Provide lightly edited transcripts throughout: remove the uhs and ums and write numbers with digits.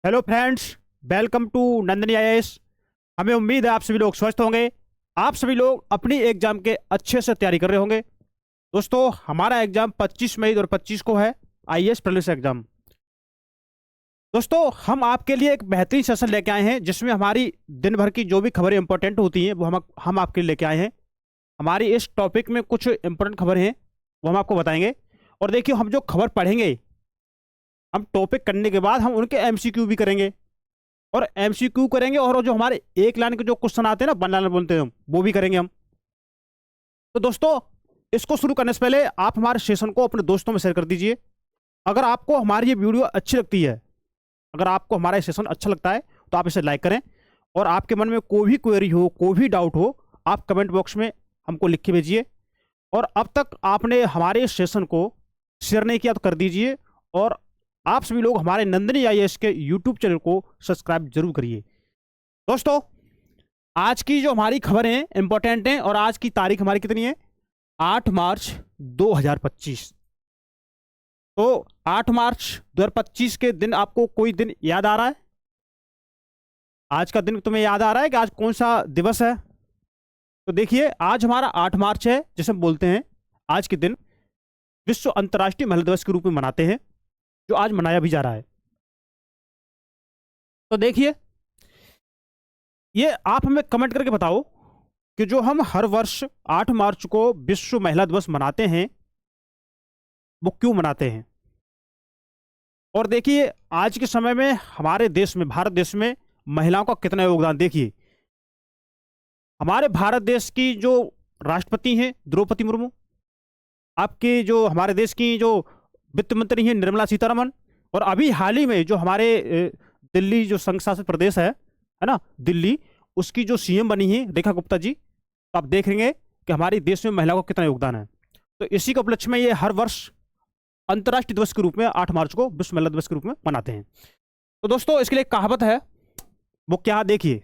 Hello friends, welcome to Nandini IAS. हमें उम्मीद है आप सभी लोग स्वस्थ होंगे। आप सभी लोग अपनी एग्जाम के अच्छे से तैयारी कर रहे होंगे। दोस्तों, हमारा एग्जाम 25 मई 2025 को है, आईएएस प्रीलिम्स एग्जाम। दोस्तों, हम आपके लिए एक बेहतरीन सेशन लेके आए हैं जिसमें हमारी दिन भर की जो भी खबरें इंपॉर्टेंट होती हैं वो हम आपके लिए लेके आए हैं। हमारी इस टॉपिक में कुछ इंपॉर्टेंट खबर हैं, वो हम आपको बताएंगे। और देखिए, हम जो खबर पढ़ेंगे, हम टॉपिक करने के बाद हम उनके एमसीक्यू भी करेंगे और एमसीक्यू करेंगे, और जो हमारे एक लाइन के जो क्वेश्चन आते हैं ना, वन लाइन बोलते हैं हम, वो भी करेंगे हम। तो दोस्तों, इसको शुरू करने से पहले आप हमारे सेशन को अपने दोस्तों में शेयर कर दीजिए। अगर आपको हमारी ये वीडियो अच्छी लगती है, अगर आपको हमारा ये सेशन अच्छा लगता है, तो आप इसे लाइक करें। और आपके मन में कोई भी क्वेरी हो, कोई भी डाउट हो, आप कमेंट बॉक्स में हमको लिख के भेजिए। और अब तक आपने हमारे इस सेशन को शेयर नहीं किया तो कर दीजिए। और आप सभी लोग हमारे नंदनी आईएएस के यूट्यूब चैनल को सब्सक्राइब जरूर करिए। दोस्तों, आज की जो हमारी खबर है इंपॉर्टेंट है, और आज की तारीख हमारी कितनी है? 8 मार्च 2025। तो 8 मार्च 2025 के दिन आपको कोई दिन याद आ रहा है? आज का दिन तुम्हें याद आ रहा है कि आज कौन सा दिवस है? तो देखिए, आज हमारा 8 मार्च है, जिसे हम बोलते हैं आज के दिन विश्व अंतर्राष्ट्रीय महिला दिवस के रूप में मनाते हैं, जो आज मनाया भी जा रहा है। तो देखिए, ये आप हमें कमेंट करके बताओ कि जो हम हर वर्ष 8 मार्च को विश्व महिला दिवस मनाते हैं, वो क्यों मनाते हैं। और देखिए, आज के समय में हमारे देश में, भारत देश में महिलाओं का कितना योगदान। देखिए, हमारे भारत देश की जो राष्ट्रपति हैं द्रौपदी मुर्मू, आपके जो हमारे देश की जो वित्त मंत्री हैं निर्मला सीतारमन, और अभी हाल ही में जो हमारे दिल्ली जो संघ शासित प्रदेश है ना दिल्ली, उसकी जो सीएम बनी है रेखा गुप्ता जी। तो आप देखेंगे कि हमारे देश में महिलाओं का कितना योगदान है। तो इसी के उपलक्ष्य में ये हर वर्ष अंतर्राष्ट्रीय दिवस के रूप में 8 मार्च को विश्व महिला दिवस के रूप में मनाते हैं। तो दोस्तों, इसके लिए एक कहावत है, वो क्या? देखिए,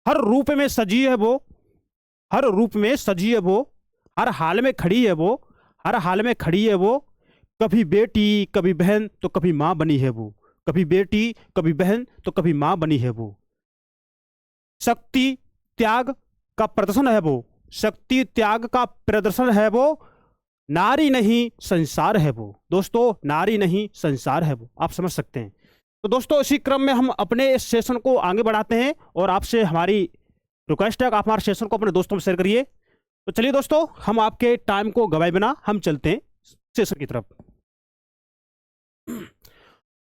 हर रूप में सजी है वो, हर रूप में सजी है वो, हर हाल में खड़ी है वो, हर हाल में खड़ी है वो, कभी बेटी कभी बहन तो कभी मां बनी है वो, कभी बेटी कभी बहन तो कभी मां बनी है वो। शक्ति त्याग का प्रदर्शन है वो, शक्ति त्याग का प्रदर्शन है वो, नारी नहीं संसार है वो। दोस्तों, नारी नहीं संसार है वो, आप समझ सकते हैं। तो दोस्तों, इसी क्रम में हम अपने इस सेशन को आगे बढ़ाते हैं, और आपसे हमारी रिक्वेस्ट है कि आप हमारे सेशन को अपने दोस्तों में शेयर करिए। तो चलिए दोस्तों, हम आपके टाइम को गवाए बिना हम चलते हैं सेशन की तरफ।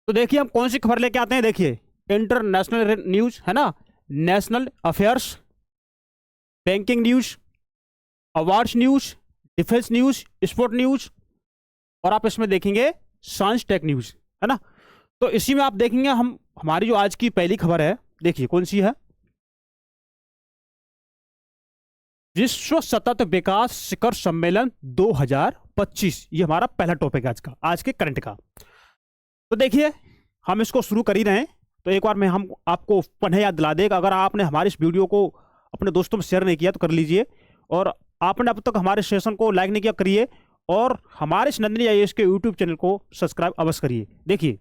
तो देखिए, हम कौन सी खबर लेके आते हैं। देखिए, इंटरनेशनल न्यूज है ना, national affairs, banking news, awards news, defence news, sport news, और आप इसमें देखेंगे साइंस टेक न्यूज, है ना। तो इसी में आप देखेंगे हम हमारी जो आज की पहली खबर है, देखिए कौन सी है। विश्व सतत विकास शिखर सम्मेलन 2025, ये हमारा पहला टॉपिक है आज का, आज के करंट का। तो देखिए, हम इसको शुरू कर ही रहे हैं, तो एक बार मैं हम आपको पढ़ने याद दिला देगा। अगर आपने हमारे इस वीडियो को अपने दोस्तों में शेयर नहीं किया तो कर लीजिए, और आपने अब तक हमारे सेशन को लाइक नहीं किया करिए, और हमारे इस नंदनी आईएएस के यूट्यूब चैनल को सब्सक्राइब अवश्य करिए। देखिए,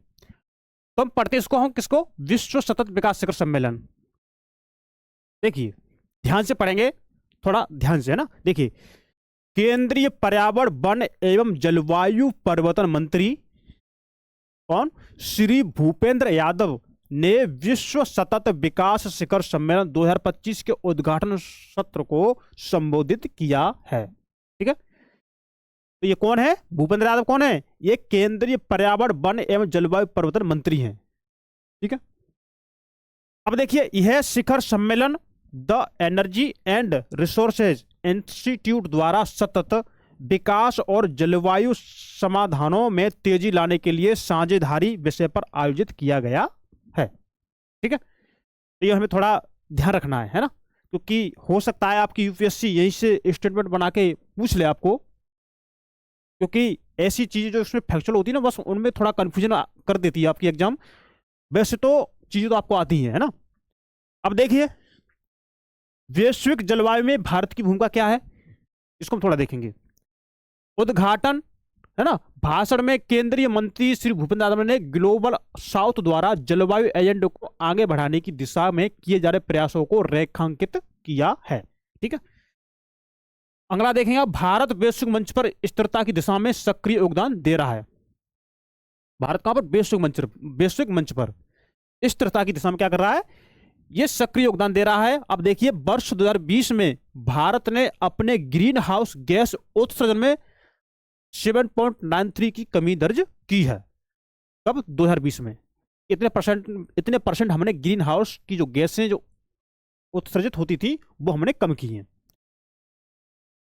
तो हम पढ़ते इसको, हम किसको? विश्व सतत विकास शिखर सम्मेलन। देखिए, ध्यान से पढ़ेंगे, थोड़ा ध्यान से, है ना। देखिए, केंद्रीय पर्यावरण वन एवं जलवायु परिवर्तन मंत्री कौन? श्री भूपेंद्र यादव ने विश्व सतत विकास शिखर सम्मेलन 2025 के उद्घाटन सत्र को संबोधित किया है। ठीक है, तो ये कौन है? भूपेंद्र यादव कौन है? ये केंद्रीय पर्यावरण वन एवं जलवायु परिवर्तन मंत्री हैं। ठीक है, अब देखिए, यह शिखर सम्मेलन the energy and resources institute द्वारा सतत विकास और जलवायु समाधानों में तेजी लाने के लिए साझेदारी विषय पर आयोजित किया गया है। ठीक है, तो ये हमें थोड़ा ध्यान रखना है ना, क्योंकि हो सकता है आपकी यूपीएससी यहीं से स्टेटमेंट बना के पूछ ले आपको, क्योंकि ऐसी चीजें जो उसमें फैक्चुअल होती है ना, बस उनमें थोड़ा कंफ्यूजन कर देती है आपकी एग्जाम। वैसे तो चीजें तो आपको आती है ना। अब देखिए, वैश्विक जलवायु में भारत की भूमिका क्या है, इसको हम थोड़ा देखेंगे। उद्घाटन है ना, भाषण में केंद्रीय मंत्री श्री भूपेंद्र यादव ने ग्लोबल साउथ द्वारा जलवायु एजेंडे को आगे बढ़ाने की दिशा में किए जा रहे प्रयासों को रेखांकित किया है। ठीक है, अगला देखेंगे आप, भारत वैश्विक मंच पर स्थिरता की दिशा में सक्रिय योगदान दे रहा है। भारत कहां पर? वैश्विक मंच पर स्थिरता की दिशा में क्या कर रहा है? यह सक्रिय योगदान दे रहा है। अब देखिए, वर्ष 2020 में भारत ने अपने ग्रीन हाउस गैस उत्सर्जन में 7.93 की कमी दर्ज की है। कब? 2020 में। इतने परसेंट हमने ग्रीन हाउस की जो गैसें जो उत्सर्जित होती थी वो हमने कम की हैं।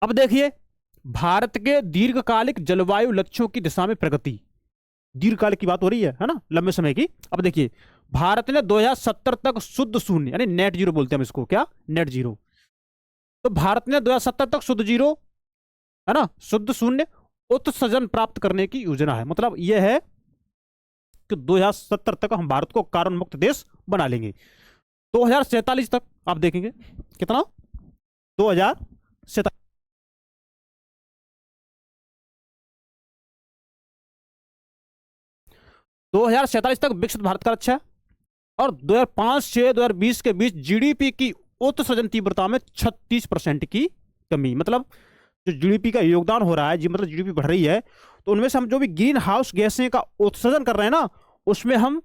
अब देखिए, भारत के दीर्घकालिक जलवायु लक्ष्यों की दिशा में प्रगति, दीर्घकाल की बात हो रही है ना, लंबे समय की। अब देखिए, भारत ने 2070 तक शुद्ध शून्य यानी नेट जीरो बोलते हैं हम इसको, क्या? Net zero. तो भारत ने 2070 तक शुद्ध जीरो, है ना, शुद्ध शून्य उत्सर्जन प्राप्त करने की योजना है। मतलब यह है कि 2070 तक हम भारत को कार्बन मुक्त देश बना लेंगे। 2047 तक आप देखेंगे कितना? 2047 तक विकसित भारत का लक्ष्य है। और 2005 से 2020 के बीच जीडीपी की उत्सर्जन तीव्रता में 36% की कमी। मतलब जो जीडीपी का योगदान हो रहा है जी, मतलब जीडीपी बढ़ रही है, तो उनमें से हम जो भी ग्रीन हाउस गैसें का उत्सर्जन कर रहे हैं ना, उसमें हम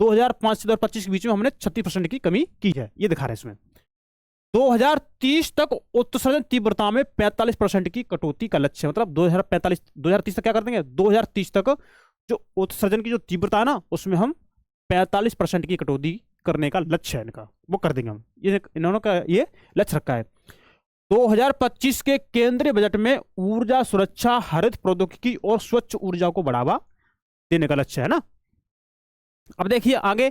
2005 से 2025 के बीच में हमने 36% की कमी की है। ये दिखा रहे हैं इसमें। 2030 तक उत्सर्जन तीव्रता में 45% की कटौती का लक्ष्य है। मतलब 2030 तक क्या कर देंगे? 2030 तक जो उत्सर्जन की जो तीव्रता है ना, उसमें हम 45% की कटौती करने का लक्ष्य है इनका, वो कर देंगे हम। ये इन्होंने का ये लक्ष्य रखा है। 2025 के केंद्रीय बजट में ऊर्जा सुरक्षा, हरित प्रौद्योगिकी और स्वच्छ ऊर्जा को बढ़ावा देने का लक्ष्य है ना। अब देखिए आगे,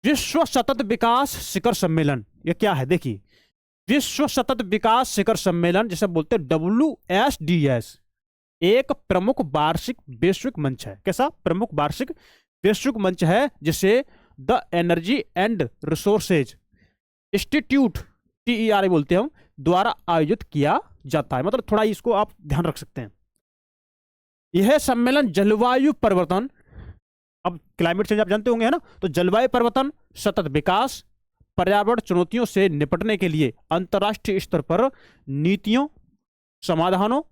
विश्व सतत विकास शिखर सम्मेलन, ये क्या है? देखिए, विश्व सतत विकास शिखर सम्मेलन जिसे बोलते हैं WSDS, एक प्रमुख वार्षिक वैश्विक मंच है। कैसा? प्रमुख वार्षिक वैश्विक मंच है जिसे the energy and resources institute, TERI बोलते हैं हम, द्वारा आयोजित किया जाता है। मतलब थोड़ा इसको आप ध्यान रख सकते हैं। यह सम्मेलन जलवायु परिवर्तन, अब क्लाइमेट चेंज आप जानते होंगे है ना, तो जलवायु परिवर्तन, सतत विकास, पर्यावरण चुनौतियों से निपटने के लिए अंतर्राष्ट्रीय स्तर पर नीतियों, समाधानों,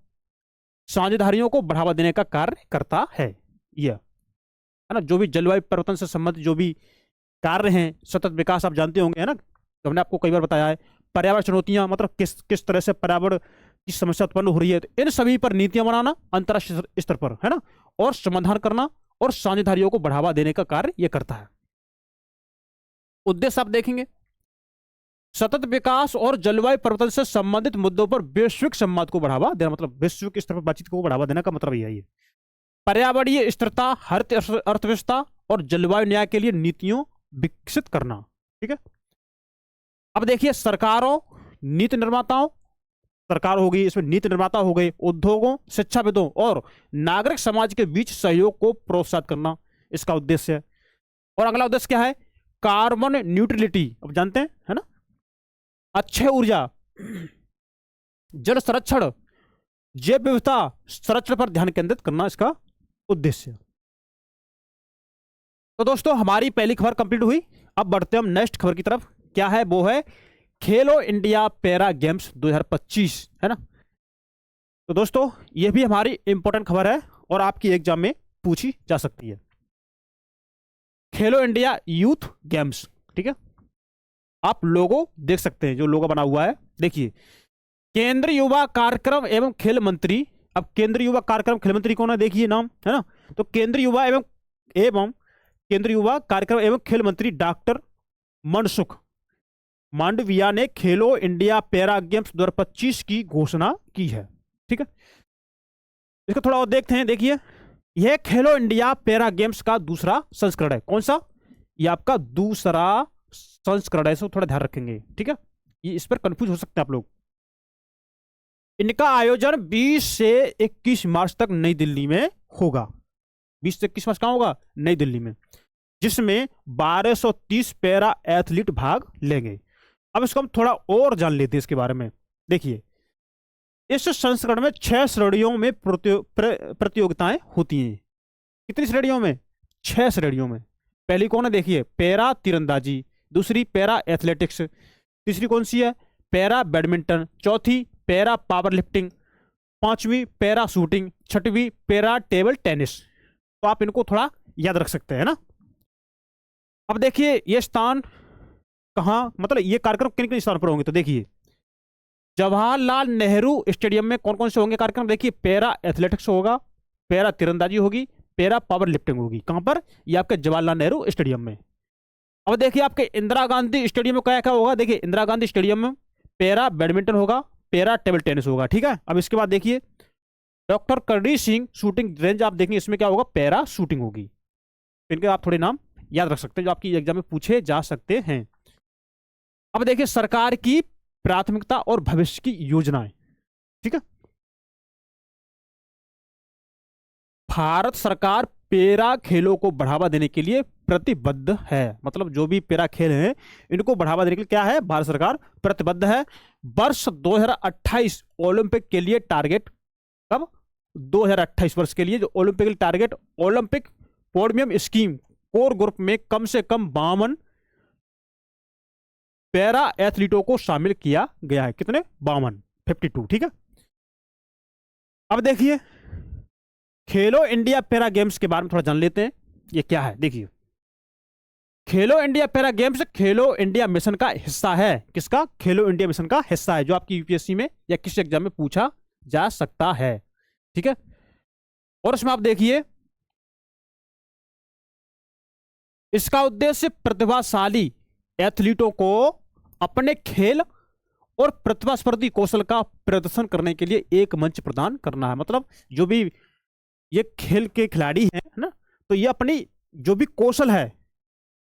साझेदारियों को बढ़ावा देने का कार्य करता है। यह है ना, जो भी जलवायु परिवर्तन से संबंधित जो भी कार्य हैं, सतत विकास आप जानते होंगे है ना, तो हमने आपको कई बार बताया है। पर्यावरण चुनौतियां, मतलब किस तरह से पर्यावरण की समस्या उत्पन्न हो रही है, तो इन सभी पर नीतियां बनाना अंतर्राष्ट्रीय स्तर पर, है ना, और समाधान करना और साझेदारियों को बढ़ावा देने का कार्य यह करता है। उद्देश्य आप देखेंगे, सतत विकास और जलवायु परिवर्तन से संबंधित मुद्दों पर वैश्विक संवाद को बढ़ावा देना, मतलब वैश्विक स्तर पर बातचीत को बढ़ावा देने का मतलब यही है। पर्यावरणीय स्थिरता, हरित अर्थव्यवस्था और जलवायु न्याय के लिए नीतियों विकसित करना। ठीक है, अब देखिए, सरकारों, नीति निर्माताओं, सरकार हो गई, इसमें नीति निर्माता हो गए, उद्योगों, शिक्षाविदों और नागरिक समाज के बीच सहयोग को प्रोत्साहित करना इसका उद्देश्य है। और अगला उद्देश्य क्या है? कार्बन न्यूट्रलिटी, अब जानते हैं है ना, अक्षय ऊर्जा, जल संरक्षण, जैव विविधता संरक्षण पर ध्यान केंद्रित करना इसका उद्देश्य। तो दोस्तों, हमारी पहली खबर कंप्लीट हुई। अब बढ़ते हैं हम नेक्स्ट खबर की तरफ। क्या है? वो है खेलो इंडिया पैरा गेम्स 2025, है ना। तो दोस्तों, यह भी हमारी इंपॉर्टेंट खबर है और आपकी एग्जाम में पूछी जा सकती है। खेलो इंडिया यूथ गेम्स, ठीक है, आप लोगो देख सकते हैं, जो लोगो बना हुआ है, देखिए, केंद्रीय युवा कार्यक्रम एवं खेल मंत्री। अब केंद्रीय युवा कार्यक्रम खेल मंत्री कौन है? देखिए नाम, है ना। तो केंद्रीय युवा एवं केंद्रीय युवा कार्यक्रम एवं खेल मंत्री डॉक्टर मनसुख मांडविया ने खेलो इंडिया पैरा गेम्स 2025 की घोषणा की है। ठीक है, इसको थोड़ा और देखते हैं। देखिए, यह खेलो इंडिया पैरा गेम्स का दूसरा संस्करण है। कौन सा? यह आपका दूसरा संस्करण है, इसको थोड़ा ध्यान रखेंगे। ठीक है, ये इस पर कंफ्यूज हो सकते हैं आप लोग। इनका आयोजन 20 से 21 मार्च तक नई दिल्ली में होगा। 20 से 21 मार्च कहां होगा? नई दिल्ली में, जिसमें 1230 पैरा एथलीट भाग लेंगे। अब इसको हम थोड़ा और जान लेते हैं इसके बारे में। देखिए, इस संस्करण में 6 श्रेणियों में प्रतियोगिताएं होती हैं। कितनी श्रेणियों में? 6 श्रेणियों में। पहली कौन है देखिए, पैरा तीरंदाजी, दूसरी पैरा एथलेटिक्स, तीसरी कौन सी है, पैरा बैडमिंटन, चौथी पैरा पावर लिफ्टिंग, पांचवी पैरा शूटिंग, छठवीं पैरा टेबल टेनिस। तो आप इनको थोड़ा याद रख सकते हैं ना। अब देखिए ये स्थान कहाँ, मतलब ये कार्यक्रम किन किन स्थान पर होंगे, तो देखिए जवाहरलाल नेहरू स्टेडियम में कौन कौन से होंगे कार्यक्रम, देखिए पैरा एथलेटिक्स होगा, पैरा तीरंदाजी होगी, पैरा पावर लिफ्टिंग होगी। कहां पर? ये आपके जवाहरलाल नेहरू स्टेडियम में। अब देखिए आपके इंदिरा गांधी स्टेडियम में क्या क्या होगा, देखिए इंदिरा गांधी स्टेडियम में पैरा बैडमिंटन होगा, पैरा टेबल टेनिस होगा, ठीक है। अब इसके बाद देखिए doctor Karni Singh shooting range, आप देखेंगे इसमें क्या होगा, पैरा शूटिंग होगी। इनके आप थोड़े नाम याद रख सकते हैं जो आपकी एग्जाम में पूछे जा सकते हैं। अब देखिए सरकार की प्राथमिकता और भविष्य की योजनाएं, ठीक है। भारत सरकार पैरा खेलों को बढ़ावा देने के लिए प्रतिबद्ध है। मतलब जो भी पैरा खेल हैं इनको बढ़ावा देने के लिए क्या है, भारत सरकार प्रतिबद्ध है। वर्ष 2028 ओलंपिक के लिए टारगेट, कब? 2028 वर्ष के लिए जो ओलंपिक के लिए target, Olympic podium scheme core group में कम से कम 52 पैरा एथलीटों को शामिल किया गया है। कितने? 52, 52, ठीक है। अब देखिए खेलो इंडिया पैरा गेम्स के बारे में थोड़ा जान लेते हैं, ये क्या है। देखिए खेलो इंडिया पैरा गेम्स खेलो इंडिया मिशन का हिस्सा है। किसका? खेलो इंडिया मिशन का हिस्सा है, जो आपकी यूपीएससी में या किसी एग्जाम में पूछा जा सकता है, ठीक है। और इसमें आप देखिए इसका उद्देश्य प्रतिभाशाली एथलीटों को अपने खेल और प्रतिस्पर्धी कौशल का प्रदर्शन करने के लिए एक मंच प्रदान करना है। मतलब जो भी ये खेल के खिलाड़ी हैं ना, तो ये अपनी जो भी कौशल है,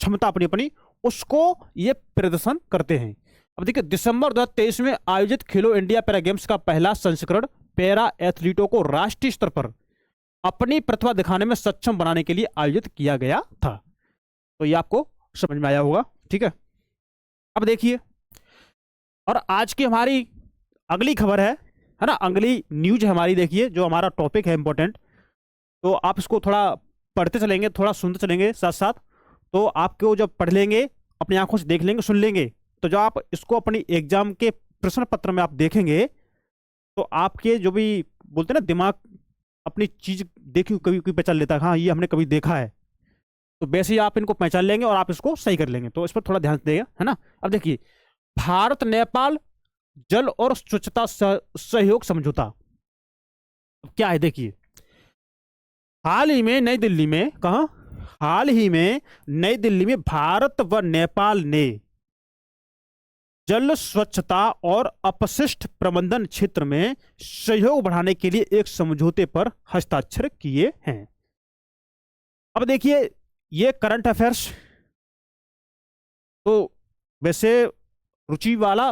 क्षमता अपनी अपनी, उसको ये प्रदर्शन करते हैं। अब देखिए दिसंबर 2023 में आयोजित खेलो इंडिया पैरा गेम्स का पहला संस्करण पैरा एथलीटों को राष्ट्रीय स्तर पर अपनी प्रतिभा दिखाने में सक्षम बनाने के लिए आयोजित किया गया था। तो ये आपको समझ में आया होगा, ठीक है। अब देखिए और आज की हमारी अगली खबर है ना, अगली न्यूज है हमारी, देखिए जो हमारा टॉपिक है इंपॉर्टेंट, तो आप इसको थोड़ा पढ़ते चलेंगे, थोड़ा सुनते चलेंगे साथ साथ, तो आपको जब पढ़ लेंगे, अपनी आंखों से देख लेंगे, सुन लेंगे, तो जब आप इसको अपनी एग्जाम के प्रश्न पत्र में आप देखेंगे तो आपके जो भी बोलते हैं ना, दिमाग अपनी चीज देखी कभी कभी पहचान लेता है, हाँ ये हमने कभी देखा है, तो वैसे ही आप इनको पहचान लेंगे और आप इसको सही कर लेंगे। तो इस पर थोड़ा ध्यान देगा, है ना। अब देखिए भारत नेपाल जल और स्वच्छता सहयोग समझौता क्या है, देखिए हाल ही में नई दिल्ली में, कहा? हाल ही में नई दिल्ली में भारत व नेपाल ने जल स्वच्छता और अपशिष्ट प्रबंधन क्षेत्र में सहयोग बढ़ाने के लिए एक समझौते पर हस्ताक्षर किए हैं। अब देखिए ये करंट अफेयर्स तो वैसे रुचि वाला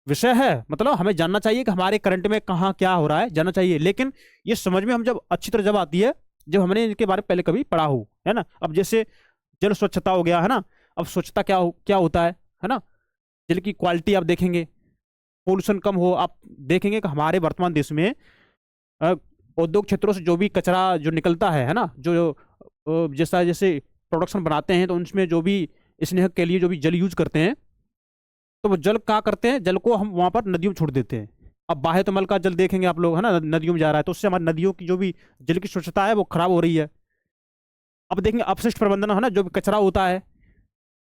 विषय है, मतलब हमें जानना चाहिए कि हमारे करंट में कहाँ क्या हो रहा है, जानना चाहिए, लेकिन ये समझ में हम जब अच्छी तरह जब आती है जब हमने इनके बारे में पहले कभी पढ़ा हो, है ना। अब जैसे जल स्वच्छता हो गया, है ना। अब स्वच्छता क्या होता है ना। जल की क्वालिटी आप देखेंगे, पोल्यूशन कम हो, आप देखेंगे कि हमारे वर्तमान देश में औद्योगिक क्षेत्रों से जो भी कचरा जो निकलता है ना, जो जैसा जैसे प्रोडक्शन बनाते हैं तो उसमें जो भी स्नेह के लिए जो भी जल यूज करते हैं, तो वो जल क्या करते हैं, जल को हम वहां पर नदियों में छोड़ देते हैं। अब बाह्य तमल का जल देखेंगे आप लोग, है ना, नदियों में जा रहा है, तो उससे हमारी नदियों की जो भी जल की स्वच्छता है वो खराब हो रही है। अब देखेंगे अपशिष्ट प्रबंधन, है ना, जो भी कचरा होता है,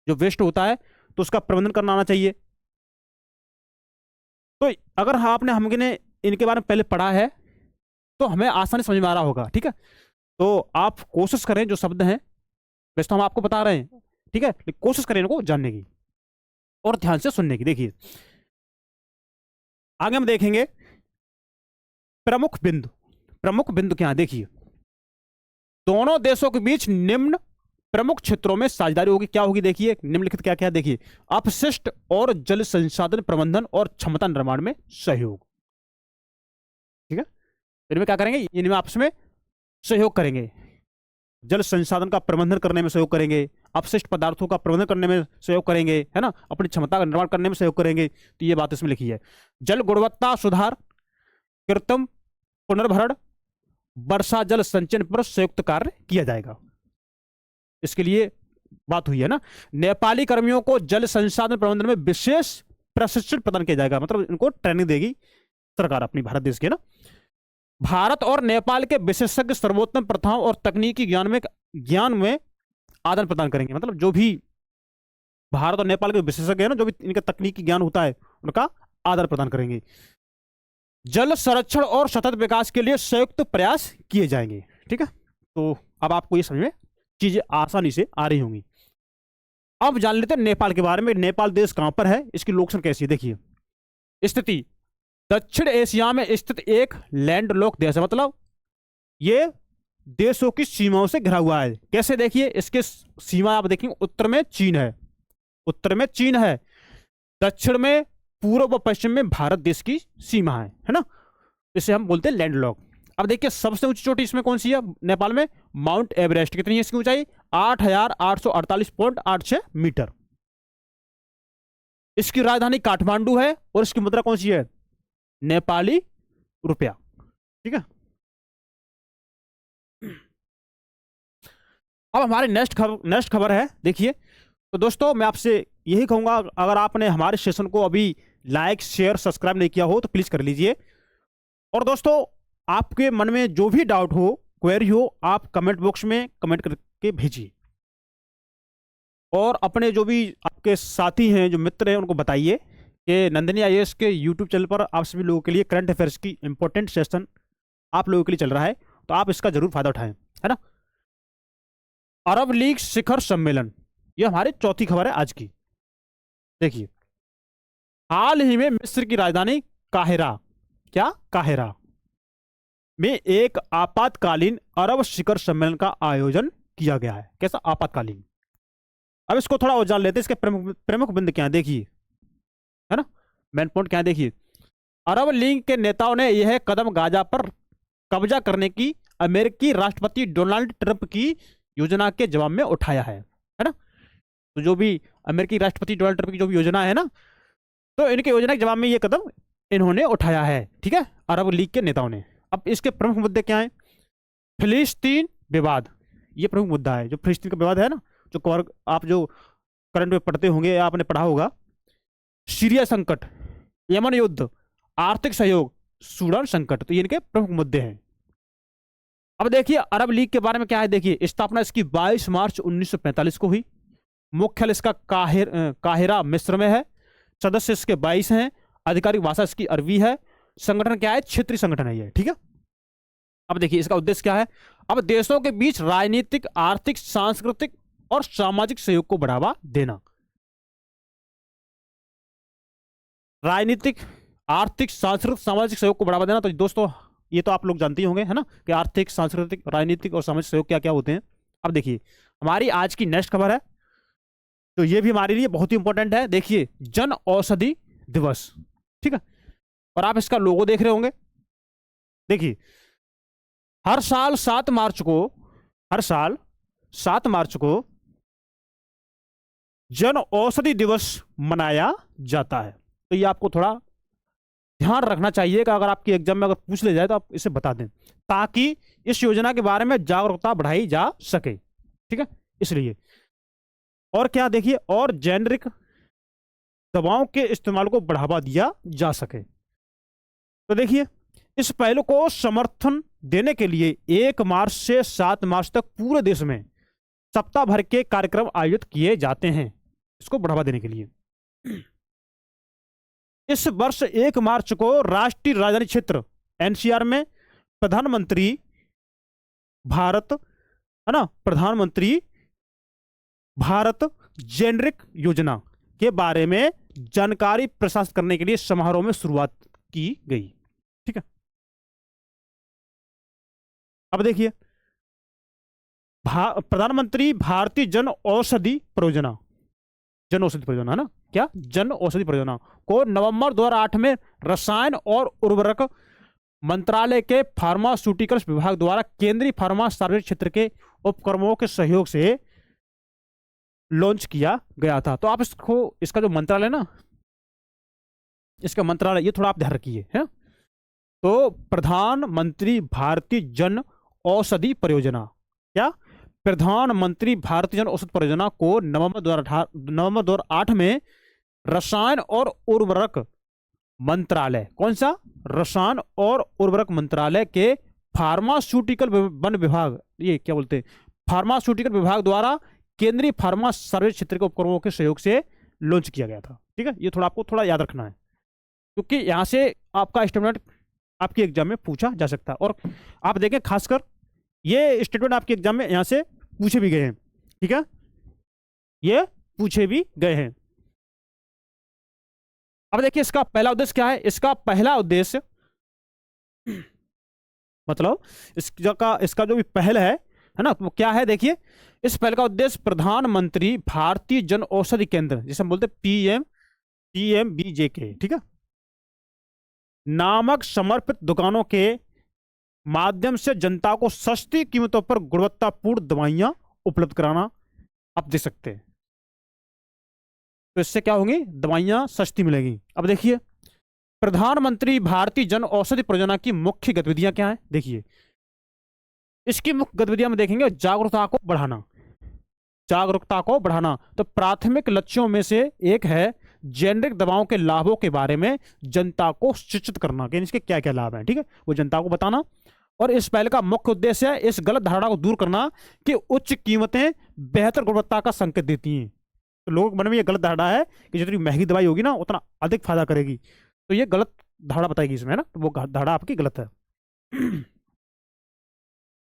जो वेस्ट होता है, तो उसका प्रबंधन करना आना चाहिए। तो अगर आपने हमने इनके बारे में पहले पढ़ा है तो हमें आसानी समझ में आ रहा होगा, ठीक है। तो आप कोशिश करें, जो शब्द हैं वैसे तो हम आपको बता रहे हैं, ठीक है, लेकिन कोशिश करें इनको जानने की और ध्यान से सुनने की। देखिए आगे हम देखेंगे प्रमुख बिंदु क्या है। देखिए दोनों देशों के बीच निम्न प्रमुख क्षेत्रों में साझेदारी होगी। क्या होगी? देखिए निम्नलिखित क्या क्या, देखिए अपशिष्ट और जल संसाधन प्रबंधन और क्षमता निर्माण में सहयोग, ठीक है। इनमें क्या करेंगे? इनमें आपस में सहयोग करेंगे, जल संसाधन का प्रबंधन करने में सहयोग करेंगे, अपशिष्ट पदार्थों का प्रबंधन करने में सहयोग करेंगे, है ना, अपनी क्षमता का निर्माण करने में सहयोग करेंगे। तो ये बात इसमें लिखी है। जल गुणवत्ता सुधार, कृत्रिम पुनर्भरण, वर्षा जल संचयन पर संयुक्त कार्य किया जाएगा। इसके लिए बात हुई है ना। नेपाली कर्मियों को जल संसाधन प्रबंधन में विशेष प्रशिक्षण प्रदान किया जाएगा, मतलब इनको ट्रेनिंग देगी सरकार अपनी भारत देश के ना। भारत और नेपाल के विशेषज्ञ सर्वोत्तम प्रथाओं और तकनीकी ज्ञान में आदान प्रदान करेंगे, मतलब जो भी भारत और नेपाल के विशेषज्ञ है ना, जो भी इनका तकनीकी ज्ञान होता है उनका आदान प्रदान करेंगे। जल संरक्षण और सतत विकास के लिए संयुक्त प्रयास किए जाएंगे। ठीक है, तो अब आपको ये समझ में चीजें आसानी से आ रही होंगी। अब जान लेते हैं नेपाल के बारे में। नेपाल देश कहां पर है, इसकी लोकेशन कैसी है। देखिए, स्थिति दक्षिण एशिया में स्थित एक लैंडलॉक देश है, मतलब ये देशों की सीमाओं से घिरा हुआ है। कैसे, देखिए इसके सीमा आप देखेंगे, उत्तर में चीन है, उत्तर में चीन है, दक्षिण में, पूर्व व पश्चिम में भारत देश की सीमा है ना। इसे हम बोलते हैं लैंडलॉक। अब देखिए सबसे ऊंची चोटी इसमें कौन सी है नेपाल में, माउंट एवरेस्ट। कितनी है इसकी ऊंचाई, 8,848.86 मीटर। इसकी राजधानी काठमांडू है और इसकी मुद्रा कौन सी है, नेपाली रुपया। ठीक है, अब हमारी नेक्स्ट खबर है। देखिए, तो दोस्तों मैं आपसे यही कहूंगा, अगर आपने हमारे सेशन को अभी लाइक शेयर सब्सक्राइब नहीं किया हो तो प्लीज कर लीजिए। और दोस्तों आपके मन में जो भी डाउट हो, क्वेरी हो, आप कमेंट बॉक्स में कमेंट करके भेजिए। और अपने जो भी आपके साथी हैं, जो मित्र हैं, उनको बताइए कि नंदिनी आईएएस के यूट्यूब चैनल पर आप सभी लोगों के लिए करंट अफेयर्स की इंपॉर्टेंट सेशन आप लोगों के लिए चल रहा है, तो आप इसका जरूर फायदा उठाएं, है ना। अरब लीग शिखर सम्मेलन, यह हमारी चौथी खबर है आज की। देखिए, हाल ही में मिस्र की राजधानी काहिरा, क्या काहिरा में एक आपातकालीन अरब शिखर सम्मेलन का आयोजन किया गया है। कैसा आपातकालीन, अब इसको थोड़ा और जान लेते हैं। इसके प्रमुख बिंदु क्या है, देखिए, है ना, मेन पॉइंट क्या है। देखिए, अरब लीग के नेताओं ने यह कदम गाजा पर कब्जा करने की अमेरिकी राष्ट्रपति डोनाल्ड ट्रंप की योजना के जवाब में उठाया है ना। तो जो भी अमेरिकी राष्ट्रपति डोनाल्ड ट्रंप की जो भी योजना है ना, तो इनकी योजना के जवाब में यह कदम इन्होंने उठाया है। ठीक है, अरब लीग के नेताओं ने। अब इसके प्रमुख मुद्दे क्या हैं, फिलिस्तीन विवाद, ये प्रमुख मुद्दा है। जो फिलिस्तीन का विवाद है ना, जो आप जो करंट में पढ़ते होंगे या आपने पढ़ा होगा, सीरिया संकट, यमन युद्ध, आर्थिक सहयोग, सूडान संकट, तो ये इनके प्रमुख मुद्दे हैं। अब देखिए अरब लीग के बारे में क्या है। देखिए, स्थापना इसकी 22 मार्च 1945 को हुई। मुख्यालय इसका काहिरा मिस्र में है। सदस्य इसके 22 हैं। आधिकारिक भाषा इसकी अरबी है। संगठन क्या है, क्षेत्रीय संगठन है ये। ठीक है, अब देखिए इसका उद्देश्य क्या है। अब देशों के बीच राजनीतिक, आर्थिक, सांस्कृतिक और सामाजिक सहयोग को बढ़ावा देना। राजनीतिक, आर्थिक, सांस्कृतिक, सामाजिक सहयोग को बढ़ावा देना। तो दोस्तों ये तो आप लोग जानते ही होंगे, है ना, कि आर्थिक, सांस्कृतिक, राजनीतिक और सामाजिक सहयोग क्या क्या होते हैं। अब देखिए हमारी आज की नेक्स्ट खबर है, तो ये भी हमारे लिए बहुत ही इंपॉर्टेंट है। देखिए, जन औषधि दिवस। ठीक है, और आप इसका लोगो देख रहे होंगे। देखिए, हर साल 7 मार्च को जन औषधि दिवस मनाया जाता है। तो ये आपको थोड़ा ध्यान रखना चाहिए कि अगर आपकी एग्जाम में अगर पूछ ले जाए तो आप इसे बता दें, ताकि इस योजना के बारे में जागरूकता बढ़ाई जा सके। ठीक है, इसलिए। और क्या, देखिए, और जेनरिक दवाओं के इस्तेमाल को बढ़ावा दिया जा सके। तो देखिए, इस पहलू को समर्थन देने के लिए 1 मार्च से 7 मार्च तक पूरे देश में सप्ताह भर के कार्यक्रम आयोजित किए जाते हैं, इसको बढ़ावा देने के लिए। इस वर्ष 1 मार्च को राष्ट्रीय राजधानी क्षेत्र एनसीआर में प्रधानमंत्री भारत जेनरिक योजना के बारे में जानकारी प्रसारित करने के लिए समारोह में शुरुआत की गई। ठीक है, अब देखिए, प्रधानमंत्री भारतीय जन औषधि परियोजना है ना, क्या, जन औषधि परियोजना को नवंबर 2008 में रसायन और उर्वरक मंत्रालय के फार्मास्यूटिकल्स विभाग द्वारा केंद्रीय फार्मा सार्वजनिक क्षेत्र के उपक्रमों के सहयोग से लॉन्च किया गया था। तो आप इसका जो मंत्रालय ना, इसका मंत्रालय, ये थोड़ा आप ध्यान रखिए, है। तो प्रधानमंत्री भारतीय जन औषधि परियोजना, क्या प्रधानमंत्री भारतीय जन औषधि परियोजना को नवंबर 2008 में रसायन और उर्वरक मंत्रालय, कौन सा, रसायन और उर्वरक मंत्रालय के फार्मास्यूटिकल वन विभाग, ये क्या बोलते हैं, फार्मास्यूटिकल विभाग द्वारा केंद्रीय फार्मा सर्वे क्षेत्र के उपक्रमों के सहयोग से लॉन्च किया गया था। ठीक है, ये थोड़ा आपको थोड़ा याद रखना है, क्योंकि यहां से आपका स्टेटमेंट आपके एग्जाम में पूछा जा सकता है। और आप देखें खासकर ये स्टेटमेंट आपके एग्जाम में यहां से पूछे भी गए हैं। ठीक है, ये पूछे भी गए हैं। अब देखिए इसका पहला उद्देश्य क्या है। इसका पहला उद्देश्य मतलब इसका जो भी पहल है ना, वो क्या है, देखिए इस पहल का उद्देश्य प्रधानमंत्री भारतीय जन औषधि केंद्र, जिसे हम बोलते हैं PMBJK, ठीक है, नामक समर्पित दुकानों के माध्यम से जनता को सस्ती कीमतों पर गुणवत्तापूर्ण दवाइयां उपलब्ध कराना। आप देख सकते हैं, तो इससे क्या होंगी, दवाइयां सस्ती मिलेंगी। अब देखिए प्रधानमंत्री भारतीय जन औषधि परियोजना की मुख्य गतिविधियां क्या हैं, देखिए इसकी मुख्य गतिविधियां में देखेंगे जागरूकता को बढ़ाना, जागरूकता को बढ़ाना। तो प्राथमिक लक्ष्यों में से एक है जेनरिक दवाओं के लाभों के बारे में जनता को शिक्षित करना, कि इसके क्या क्या लाभ हैं, ठीक है, वो जनता को बताना। और इस पहल का मुख्य उद्देश्य है इस गलत धारणा को दूर करना कि उच्च कीमतें बेहतर गुणवत्ता का संकेत देती हैं। तो लोगों के मन में ये गलत धारणा है कि जितनी महंगी दवाई होगी ना उतना अधिक फायदा करेगी, तो ये गलत धारणा बताएगी इसमें ना, तो वो धारणा आपकी गलत है।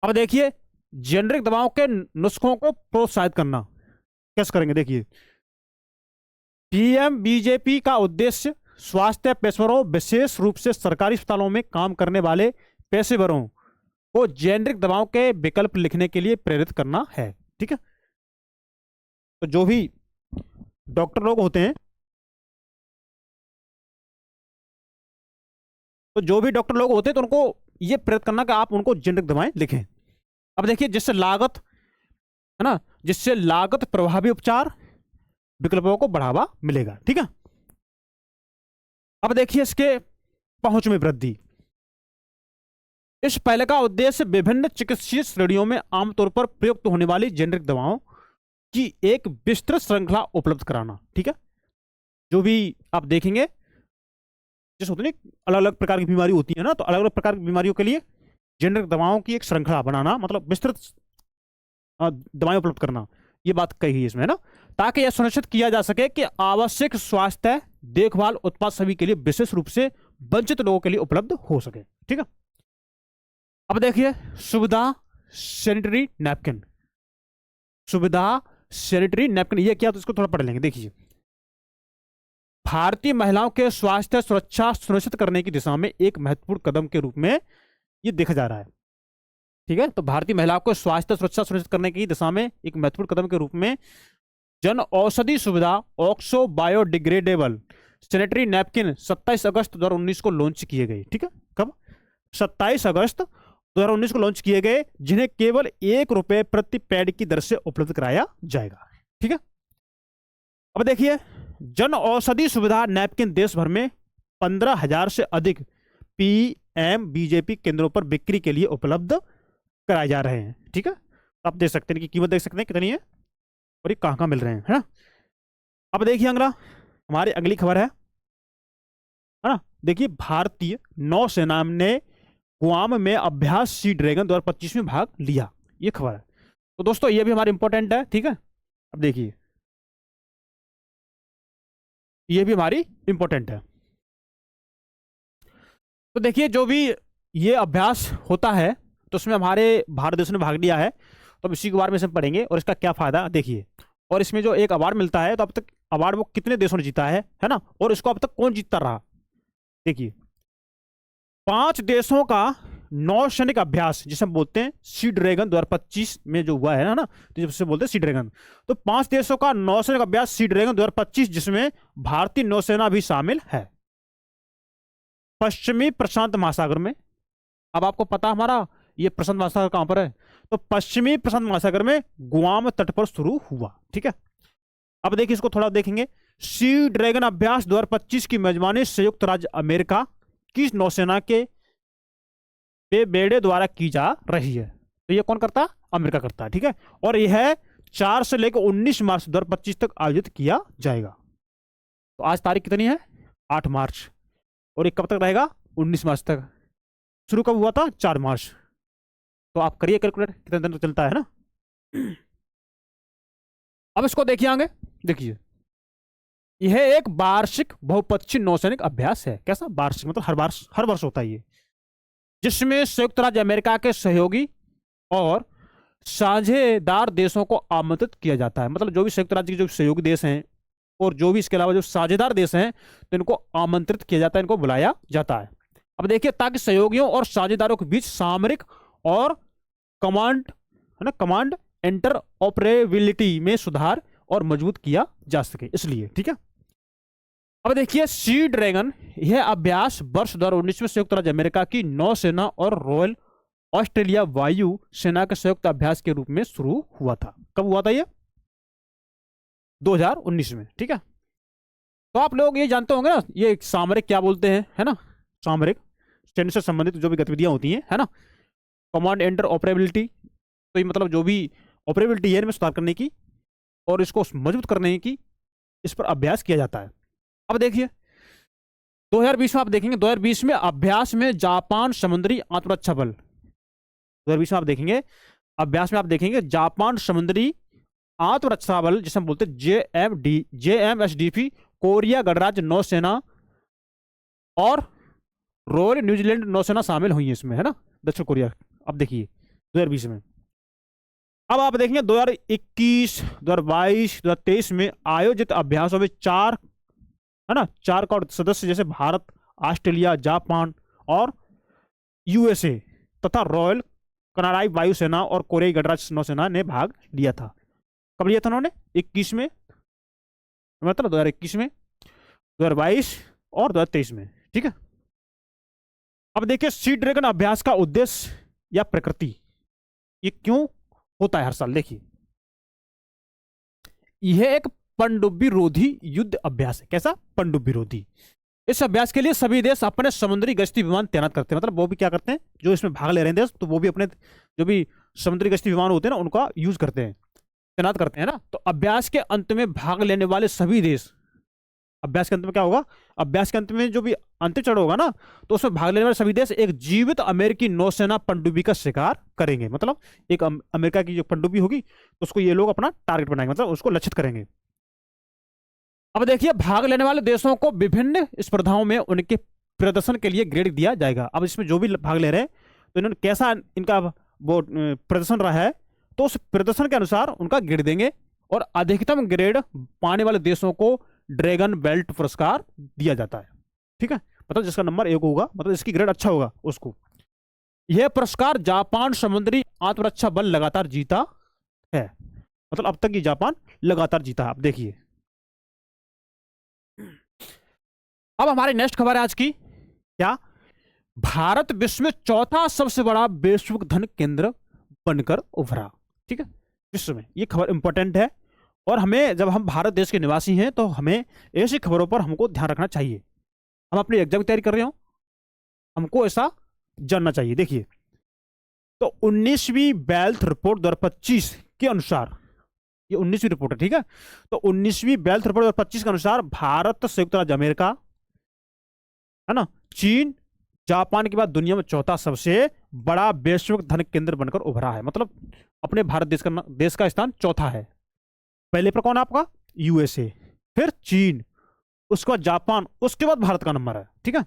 अब देखिए जेनरिक दवाओं के नुस्खों को प्रोत्साहित करना कैसे करेंगे, देखिए PMBJP का उद्देश्य स्वास्थ्य पेशेवरों, विशेष रूप से सरकारी अस्पतालों में काम करने वाले पेशेवरों को जेनरिक दवाओं के विकल्प लिखने के लिए प्रेरित करना है। ठीक है, तो जो भी डॉक्टर लोग होते हैं, तो उनको ये प्रेरित करना कि आप उनको जेनरिक दवाएं लिखें। अब देखिए जिससे लागत है ना, जिससे लागत प्रभावी उपचार विकल्पों को बढ़ावा मिलेगा। ठीक है, अब देखिए इसके पहुंच में वृद्धि। इस पहले का उद्देश्य विभिन्न चिकित्सीय श्रेणियों में आमतौर पर प्रयुक्त होने वाली जेनरिक दवाओं की एक विस्तृत श्रृंखला उपलब्ध कराना। ठीक है, जो भी आप देखेंगे जैसे होते नहीं अलग अलग प्रकार की बीमारी होती है ना, तो अलग अलग प्रकार की बीमारियों के लिए जेनरिक दवाओं की एक श्रृंखला बनाना, मतलब विस्तृत दवाएं उपलब्ध करना, ये बात कही है इसमें ना, ताकि यह सुनिश्चित किया जा सके कि आवश्यक स्वास्थ्य देखभाल उत्पाद सभी के लिए, विशेष रूप से वंचित लोगों के लिए उपलब्ध हो सके। ठीक है, अब देखिए सुविधा सैनिटरी नैपकिन, सुविधा सैनिटरी नैपकिन ये क्या, तो इसको थोड़ा पढ़ लेंगे। देखिए भारतीय महिलाओं के स्वास्थ्य सुरक्षा सुनिश्चित करने की दिशा में एक महत्वपूर्ण कदम के रूप में ये देखा जा रहा है। ठीक है, तो भारतीय महिलाओं को स्वास्थ्य सुरक्षा सुनिश्चित करने की दिशा में एक महत्वपूर्ण कदम के रूप में जन औषधि सुविधा ऑक्सो बायोडिग्रेडेबल सैनिटरी नैपकिन 27 अगस्त 2019 को लॉन्च किए गए। ठीक है, कब, 27 अगस्त 2019 को लॉन्च किए गए, जिन्हें केवल ₹1 प्रति पैड की दर से उपलब्ध कराया जाएगा। ठीक है, अब देखिए जन औषधि सुविधा नैपकिन देश भर में 15,000 से अधिक PMBJP केंद्रों पर बिक्री के लिए उपलब्ध कराए जा रहे हैं। ठीक है, आप देख सकते हैं कि कीमत देख सकते हैं कितनी है और ये कहां कहां मिल रहे हैं, है ना। अब देखिए अगला, हमारी अगली खबर है ना, देखिए भारतीय नौसेना ने गुआम में अभ्यास सी ड्रैगन 2025 में भाग लिया, ये खबर है। तो दोस्तों ये भी हमारे इंपॉर्टेंट है। ठीक है, अब देखिए ये भी हमारी इंपॉर्टेंट है। तो देखिए जो भी ये अभ्यास होता है तो उसमें हमारे भारत देश ने भाग लिया है, तो अब इसी के बारे में हम पढ़ेंगे और इसका क्या फायदा देखिए। और इसमें जो एक अवार्ड मिलता है, तो अब तक अवार्ड वो कितने देशों ने जीता है ना, और इसको अब तक कौन जीतता रहा, देखिए 5 देशों का नौसैनिक अभ्यास जिसे हम बोलते हैं सी ड्रैगन 2025 में जो हुआ है ना, तो जिसे बोलते हैं सी ड्रैगन, तो 5 देशों का नौसैनिक अभ्यास सी ड्रैगन 2025 जिसमें भारतीय नौसेना भी शामिल है पश्चिमी प्रशांत महासागर में। अब आपको पता हमारा ये प्रशांत महासागर कहां पर है, तो पश्चिमी प्रशांत महासागर में गुआम तट पर शुरू हुआ। ठीक है, अब देखिए इसको थोड़ा देखेंगे। सी ड्रैगन अभ्यास 2025 की मेजबानी संयुक्त राज्य अमेरिका की नौसेना के बेबेडे द्वारा की जा रही है। तो ये कौन करता है? अमेरिका करता है, ठीक है। और यह 4 से लेकर 19 मार्च 2025 तक आयोजित किया जाएगा। तो आज तारीख कितनी है? 8 मार्च। और ये कब तक रहेगा? 19 मार्च तक। शुरू कब हुआ था? 4 मार्च। तो आप करिए कैलकुलेट, कितने दिन चलता है ना। अब इसको देखिए आगे, देखिए यह एक वार्षिक बहुपक्षीय नौसैनिक अभ्यास है। कैसा? वार्षिक, मतलब हर वर्ष होता है ये, जिसमें संयुक्त राज्य अमेरिका के सहयोगी और साझेदार देशों को आमंत्रित किया जाता है। मतलब जो भी संयुक्त राज्य के जो सहयोगी देश हैं और जो भी इसके अलावा जो साझेदार देश हैं, तो इनको आमंत्रित किया जाता है, इनको बुलाया जाता है। अब देखिए, ताकि सहयोगियों और साझेदारों के बीच सामरिक और कमांड, है ना, कमांड इंटर ऑपरेबिलिटी में सुधार और मजबूत किया जा सके, इसलिए, ठीक है। अब देखिए सी ड्रैगन, यह अभ्यास वर्ष 2019 में संयुक्त राज्य अमेरिका की नौसेना और रॉयल ऑस्ट्रेलिया वायु सेना के संयुक्त अभ्यास के रूप में शुरू हुआ था। कब हुआ था ये? 2019 में, ठीक है। तो आप लोग ये जानते होंगे ना, ये सामरिक क्या बोलते हैं, है ना, सामरिक सैन्य से संबंधित जो भी गतिविधियां होती हैं, है ना, कमांड एंटर ऑपरेबिलिटी। तो ये मतलब जो भी ऑपरेबिलिटी है इनमें सुधार करने की और इसको मजबूत करने की, इस पर अभ्यास किया जाता है। अब देखिए 2020 में आप देखेंगे, 2020 में अभ्यास में जापान समुद्री आत्मरक्षा बल, 2020 में आप देखेंगे अभ्यास में आप देखेंगे जापान समुद्री आत्मरक्षा बल, जिसे हम बोलते हैं JMSDP, कोरिया गणराज्य नौसेना और रॉयल न्यूजीलैंड नौसेना शामिल हुई है इसमें, है ना, दक्षिण कोरिया। अब देखिए 2020 में। अब आप देखेंगे 2021, 2022, 2023 में आयोजित अभ्यासों में 4, है ना, 4 का सदस्य जैसे भारत, ऑस्ट्रेलिया, जापान और USA तथा रॉयल कनाडाई वायुसेना और कोरियाई गणराज्य नौसेना ने भाग लिया था। कब लिया था उन्होंने? 21 में, मतलब 2021 में, 2022 और 2023 में, ठीक है। अब देखिए सी ड्रैगन अभ्यास का उद्देश्य या प्रकृति, ये क्यों होता है हर साल? देखिए यह एक पनडुब्बी रोधी युद्ध अभ्यास है। कैसा? पनडुब्बी रोधी। इस अभ्यास के लिए सभी देश अपने समुद्री गश्ती विमान तैनात करते हैं। मतलब वो भी क्या करते हैं, जो इसमें भाग ले रहे हैं देश, तो वो भी अपने जो भी समुद्री गश्ती विमान होते हैं ना, उनका यूज करते हैं, तैनात करते हैं ना। तो अभ्यास के अंत में भाग लेने वाले सभी देश, अभ्यास के अंत में क्या होगा? अभ्यास के अंत में जो भी अंतिम चरण होगा ना, तो उसमें भाग लेने वाले सभी देश एक जीवित अमेरिकी नौसेना पनडुब्बी का शिकार करेंगे। मतलब एक अमेरिका की जो पनडुब्बी होगी, तो उसको ये लोग अपना टारगेट बनाएंगे, मतलब उसको लक्षित करेंगे। अब देखिए भाग लेने वाले देशों को विभिन्न स्पर्धाओं में उनके प्रदर्शन के लिए ग्रेड दिया जाएगा। अब इसमें जो भी भाग ले रहे हैं, तो इन्होंने कैसा इनका वो प्रदर्शन रहा है, तो उस प्रदर्शन के अनुसार उनका ग्रेड देंगे और अधिकतम ग्रेड पाने वाले देशों को ड्रैगन बेल्ट पुरस्कार दिया जाता है, ठीक है। मतलब जिसका नंबर 1 होगा, मतलब इसकी ग्रेड अच्छा होगा उसको। यह पुरस्कार जापान समुद्री आत्मरक्षा बल लगातार जीता है। मतलब अब तक ये जापान लगातार जीता है। अब देखिए अब हमारी नेक्स्ट खबर है आज की, क्या? भारत विश्व में चौथा सबसे बड़ा वैश्विक धन केंद्र बनकर उभरा, ठीक है, विश्व में। ये खबर इंपॉर्टेंट है और हमें, जब हम भारत देश के निवासी हैं, तो हमें ऐसी खबरों पर हमको ध्यान रखना चाहिए। हम अपनी एग्जाम की तैयारी कर रहे हो, हमको ऐसा जानना चाहिए। देखिए तो 19वीं वेल्थ रिपोर्ट 2025 के अनुसार, ये 19वीं रिपोर्ट है, ठीक है। तो 19वीं वेल्थ रिपोर्ट 2025 के अनुसार भारत, संयुक्त राज्य अमेरिका, है ना, चीन, जापान के बाद दुनिया में चौथा सबसे बड़ा वैश्विक धन केंद्र बनकर उभरा है। मतलब अपने भारत देश का स्थान चौथा है। पहले पर कौन है आपका? USA, फिर चीन, उसके बाद जापान, उसके बाद भारत का नंबर है, ठीक है।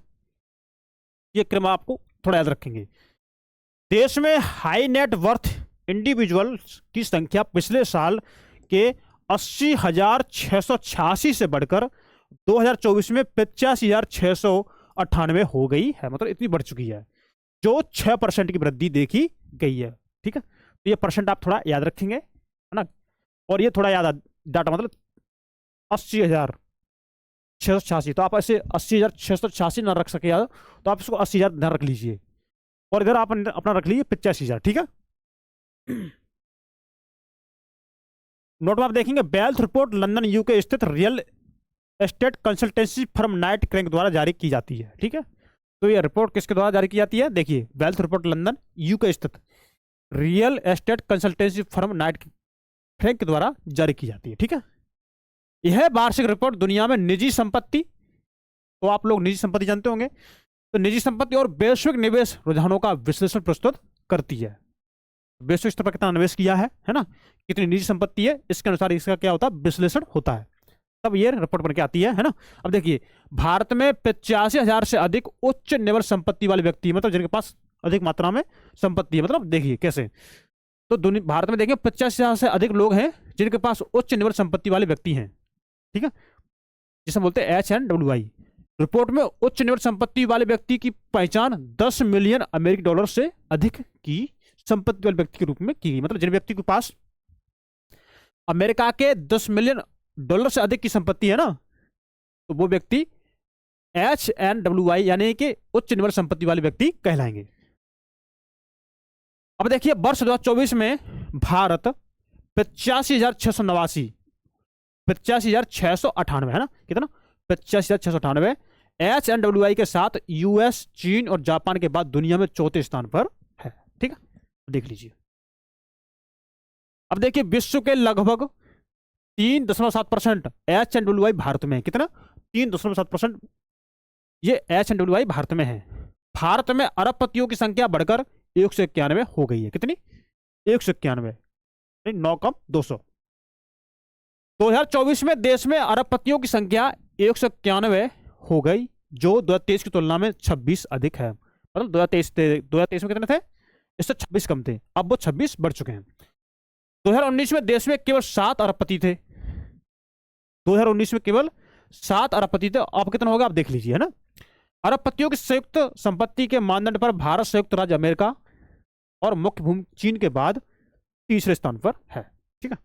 ये क्रम आपको थोड़ा याद रखेंगे। देश में हाई नेट वर्थ इंडिविजुअल की संख्या पिछले साल के 80,686 से बढ़कर 2024 में 85,698 हो गई है। मतलब इतनी बढ़ चुकी है, जो 6% की वृद्धि देखी गई है, ठीक है। तो ये परसेंट आप थोड़ा याद रखेंगे, है ना। और ये थोड़ा याद डाटा, मतलब 80,686, तो आप ऐसे 80,686 ना रख सके याद, तो आप इसको 80,000 ध्यान रख लीजिए। और इधर आप अपना रख लीजिए 85,000, ठीक है। नोट में आप देखेंगे वेल्थ रिपोर्ट लंदन UK स्थित real estate consultancy firm night crank द्वारा जारी की जाती है, ठीक है। तो ये रिपोर्ट किसके द्वारा जारी की जाती है? देखिए, वेल्थ रिपोर्ट लंदन यूके स्थित real estate consultancy firm Knight Frank के द्वारा जारी की जाती है। ठीक है, यह वार्षिक रिपोर्ट दुनिया में निजी संपत्ति, तो आप लोग निजी संपत्ति जानते होंगे, तो निजी संपत्ति और वैश्विक निवेश रुझानों का विश्लेषण प्रस्तुत करती है। वैश्विक स्तर पर कितना निवेश किया है ना, कितनी निजी संपत्ति है, इसके अनुसार इसका क्या होता है? विश्लेषण होता है, तब ये रिपोर्ट बन के आती है ना। अब देखिए, भारत में 85,000 से अधिक उच्च निवल संपत्ति वाले व्यक्ति, मतलब जिनके पास अधिक मात्रा में संपत्ति है। मतलब देखिए कैसे, तो भारत में देखिए 85,000 से अधिक लोग हैं जिनके पास उच्च निवल संपत्ति वाले व्यक्ति हैं। ठीक है, जिसे बोलते हैं HNWI। रिपोर्ट में उच्च निवल संपत्ति वाले व्यक्ति की पहचान 10 मिलियन अमेरिकी डॉलर से अधिक की संपत्ति वाले व्यक्ति के रूप में की गई। मतलब जिन व्यक्ति के पास अमेरिका के 10 मिलियन डॉलर से अधिक की संपत्ति है ना, तो वो व्यक्ति HNWI यानी कि उच्च निवल संपत्ति वाले व्यक्ति कहलाएंगे। अब देखिए, वर्ष 2024 में भारत 85,698 है ना, कितना? 85,698 HNWI के साथ US, चीन और जापान के बाद दुनिया में चौथे स्थान पर है। ठीक है, देख लीजिए। अब देखिए, विश्व के लगभग 3.7% HNWI भारत में है। कितना? 3.7% ये HNWI भारत में है। भारत में अरबपतियों की संख्या बढ़कर 191 हो गई है। कितनी? 191, 9 कम 200। 2024 में देश में अरबपतियों की संख्या 191 हो गई, जो 2023 की तुलना में 26 अधिक है। मतलब 2023 में कितने थे? इससे 26 कम थे, अब वो 26 बढ़ चुके हैं। 2019 में देश में केवल 7 अरबपति थे। 2019 में केवल 7 अरबपति थे, अब कितना होगा आप देख लीजिए, है ना। अरबपतियों की संयुक्त संपत्ति के मानदंड पर भारत संयुक्त राज्य अमेरिका और मुख्य भूमि चीन के बाद तीसरे स्थान पर है। ठीक है,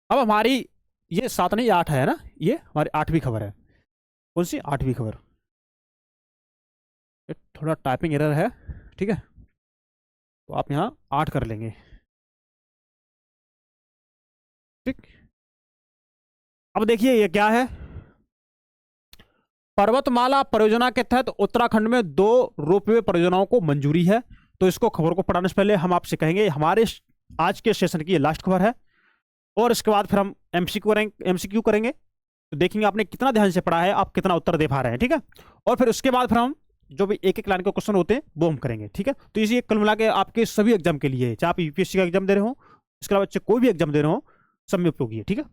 अब हमारी ये 7 नहीं 8 है ना, ये हमारी 8वीं खबर है। कौन सी? 8वीं खबर। थोड़ा टाइपिंग एरर है, ठीक है, तो आप यहां 8 कर लेंगे। ठीक, अब देखिए ये क्या है। पर्वतमाला परियोजना के तहत उत्तराखंड में 2 रोपवे परियोजनाओं को मंजूरी है। तो इसको खबर को पढ़ाने से पहले हम आपसे कहेंगे, हमारे आज के सेशन की ये लास्ट खबर है, और इसके बाद फिर हम MCQ करेंगे। तो देखेंगे आपने कितना ध्यान से पढ़ा है, आप कितना उत्तर दे पा रहे हैं। ठीक है, और फिर उसके बाद फिर हम जो भी एक लाइन के क्वेश्चन होते हैं वो हम करेंगे। ठीक है, तो इसी कुल मिला के आपके सभी एग्जाम के लिए, चाहे आप UPSC का एग्जाम दे रहे हो, इसके अलावा कोई भी एग्जाम दे रहे हो, सब में उपयोगी है। ठीक है,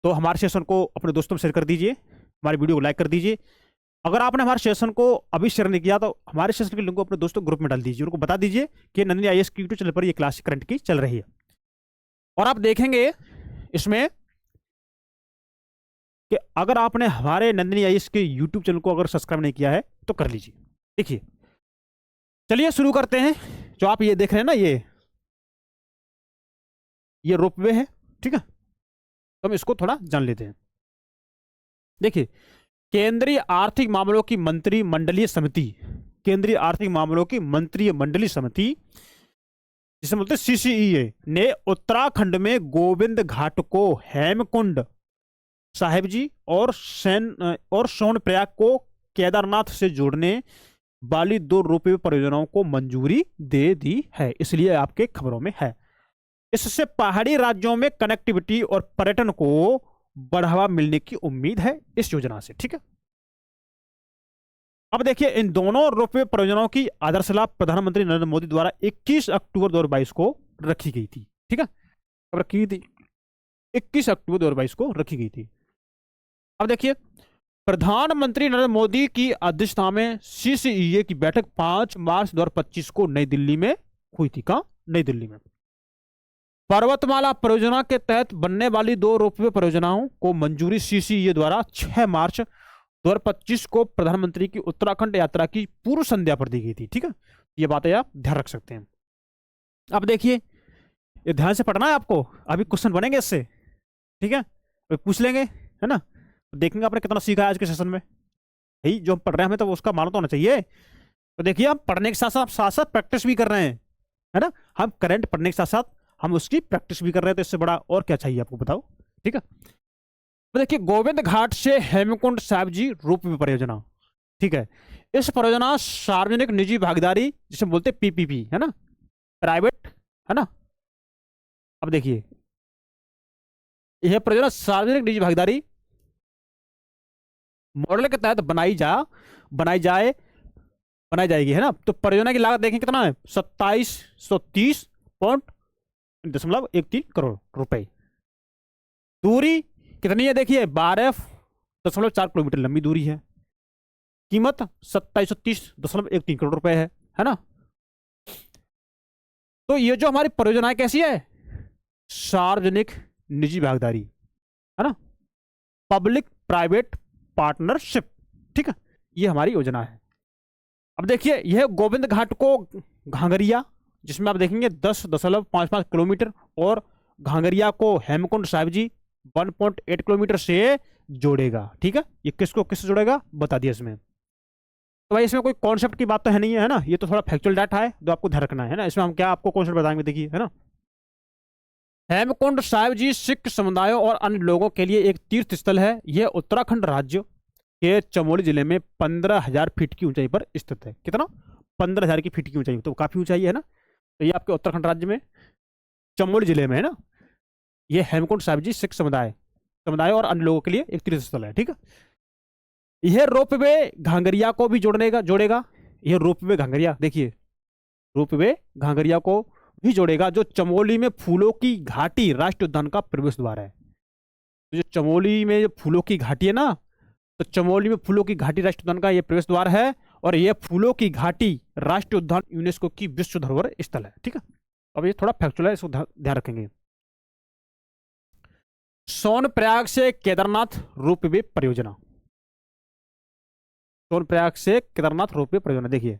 तो हमारे सेशन को अपने दोस्तों में शेयर कर दीजिए, हमारी वीडियो को लाइक कर दीजिए। अगर आपने हमारे सेशन को अभी शेयर नहीं किया तो हमारे सेशन के लिंक को अपने दोस्तों ग्रुप में डाल दीजिए, उनको बता दीजिए कि नंदिनी IAS की यूट्यूब चैनल पर ये क्लास करंट की चल रही है। और आप देखेंगे इसमें कि अगर आपने हमारे नंदिनी IAS के यूट्यूब चैनल को अगर सब्सक्राइब नहीं किया है तो कर लीजिए। देखिए, चलिए शुरू करते हैं। जो आप ये देख रहे हैं ना, ये रोपवे है। ठीक है, तो हम इसको थोड़ा जान लेते हैं। देखिए, केंद्रीय आर्थिक मामलों की मंत्रिमंडलीय समिति, केंद्रीय आर्थिक मामलों की मंत्रिमंडलीय समिति जिसे बोलते हैं CCEA, ने उत्तराखंड में गोविंद घाट को हेमकुंड साहिब जी और सोनप्रयाग को केदारनाथ से जोड़ने वाली 2 रोपवे परियोजनाओं को मंजूरी दे दी है। इसलिए आपके खबरों में है। इससे पहाड़ी राज्यों में कनेक्टिविटी और पर्यटन को बढ़ावा मिलने की उम्मीद है इस योजना से। ठीक है, अब देखिए, इन दोनों रोपवे परियोजनाओं की आधारशिला प्रधानमंत्री नरेंद्र मोदी द्वारा 21 अक्टूबर 2022 को रखी गई थी। ठीक है, अब रखी थी 21 अक्टूबर 2022 को रखी गई थी। अब देखिए, प्रधानमंत्री नरेंद्र मोदी की अध्यक्षता में CCEA की बैठक 5 मार्च 2025 को नई दिल्ली में हुई थी। कहां? नई दिल्ली में। पर्वतमाला परियोजना के तहत बनने वाली 2 रोपवे परियोजनाओं को मंजूरी CCEA द्वारा 6 मार्च 2025 को प्रधानमंत्री की उत्तराखंड यात्रा की पूर्व संध्या पर दी गई थी। ठीक है, ये बातें आप ध्यान रख सकते हैं। अब देखिए, ये ध्यान से पढ़ना है आपको, अभी क्वेश्चन बनेंगे इससे। ठीक है, पूछ लेंगे, है ना। देखेंगे आपने कितना सीखा है आज के सेशन में। यही जो हम पढ़ रहे हैं हमें तो उसका मालूम तो होना चाहिए। तो देखिए, हम पढ़ने के साथ साथ प्रैक्टिस भी कर रहे हैं, है ना। हम करंट पढ़ने के साथ साथ हम उसकी प्रैक्टिस भी कर रहे हैं, तो इससे बड़ा और क्या चाहिए आपको, बताओ। ठीक है, तो देखिए, गोविंद घाट से हेमकुंड साहिब जी रोपवे परियोजना, ठीक है। इस परियोजना सार्वजनिक निजी भागीदारी जिसे बोलते हैं पीपीपी, है ना, प्राइवेट, है ना। अब देखिए, यह परियोजना सार्वजनिक निजी भागीदारी मॉडल के तहत बनाई जाए बनाई जाएगी, है ना। तो परियोजना की लागत देखें कितना है, 2730.13 करोड़ रुपए। दूरी कितनी है, देखिए 12.4 किलोमीटर लंबी दूरी है। कीमत 2730.13 करोड़ रुपए है ना। तो ये जो हमारी परियोजना है कैसी है, सार्वजनिक निजी भागीदारी, है ना, पब्लिक प्राइवेट पार्टनरशिप, ठीक है। ये हमारी योजना है। अब देखिए, यह गोविंद घाट को घांगरिया, जिसमें आप देखेंगे 10.55 किलोमीटर, और घांगरिया को हेमकुंड साहिब जी 1.8 किलोमीटर से जोड़ेगा, ठीक है। ये किसको किससे जोड़ेगा बता दिया इसमें। तो भाई इसमें कोई कॉन्सेप्ट की बात तो है नहीं है ना, ये तो थोड़ा फैक्चुअल डाटा है जो आपको ध्यान रखना है ना। इसमें हम क्या आपको कॉन्सेप्ट बताएंगे, देखिए, है ना। हेमकुंड साहिब जी सिख समुदायों और अन्य लोगों के लिए एक तीर्थ स्थल है। यह उत्तराखंड राज्य के चमोली जिले में 15,000 फीट की ऊंचाई पर स्थित है। कितना, 15,000 की फीट की ऊंचाई, तो काफी ऊंचाई है ना। तो ये आपके उत्तराखंड राज्य में चमोली जिले में है ना। ये हेमकुंड साहिब जी सिख समुदाय और अन्य लोगों के लिए एक तीर्थ स्थल है, ठीक है। यह रोपवे घांगरिया को भी जोड़ेगा। यह रोपवे घांगरिया, देखिए, रोपवे घांगरिया को भी जोड़ेगा, जो चमोली में फूलों की घाटी राष्ट्रीय उद्यान का प्रवेश द्वार है। तो जो चमोली में जो फूलों की घाटी है ना, तो चमोली में फूलों की घाटी राष्ट्रीय उद्यान का यह प्रवेश द्वार है, और यह फूलों की घाटी राष्ट्रीय उद्यान यूनेस्को की विश्व धरोहर स्थल है, ठीक है। अब ये थोड़ा फैक्चुअल है, इसको ध्यान रखेंगे। सोनप्रयाग से केदारनाथ रोपवे परियोजना, सोनप्रयाग से केदारनाथ रोपवे परियोजना, देखिए,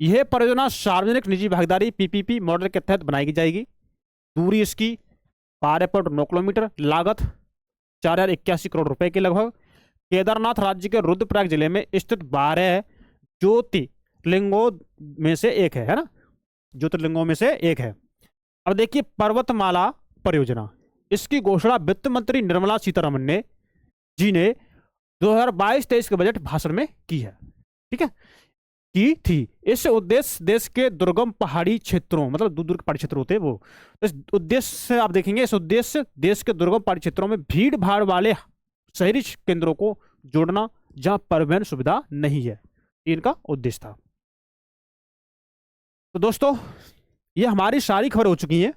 यह परियोजना सार्वजनिक निजी भागीदारी पीपीपी मॉडल के तहत बनाई जाएगी। दूरी इसकी 12.9 किलोमीटर, लागत 4,081 करोड़ रुपए के लगभग। केदारनाथ राज्य के रुद्रप्रयाग जिले में स्थित 12 ज्योतिर्लिंगों में से एक है ना, ज्योतिर्लिंगों में से एक है। अब देखिए, पर्वतमाला परियोजना, इसकी घोषणा वित्त मंत्री निर्मला सीतारमण ने 2022-23 के बजट भाषण में की है, ठीक है, की थी। इस उद्देश्य देश के दुर्गम पहाड़ी क्षेत्रों, मतलब दूर दूर के पहाड़ी क्षेत्र होते हैं वो, इस उद्देश्य से आप देखेंगे, इस उद्देश्य देश के दुर्गम पहाड़ी क्षेत्रों में भीड़ भाड़ वाले शहरी केंद्रों को जोड़ना जहां परिवहन सुविधा नहीं है, इनका उद्देश्य था। तो दोस्तों, ये हमारी सारी खबर हो चुकी है।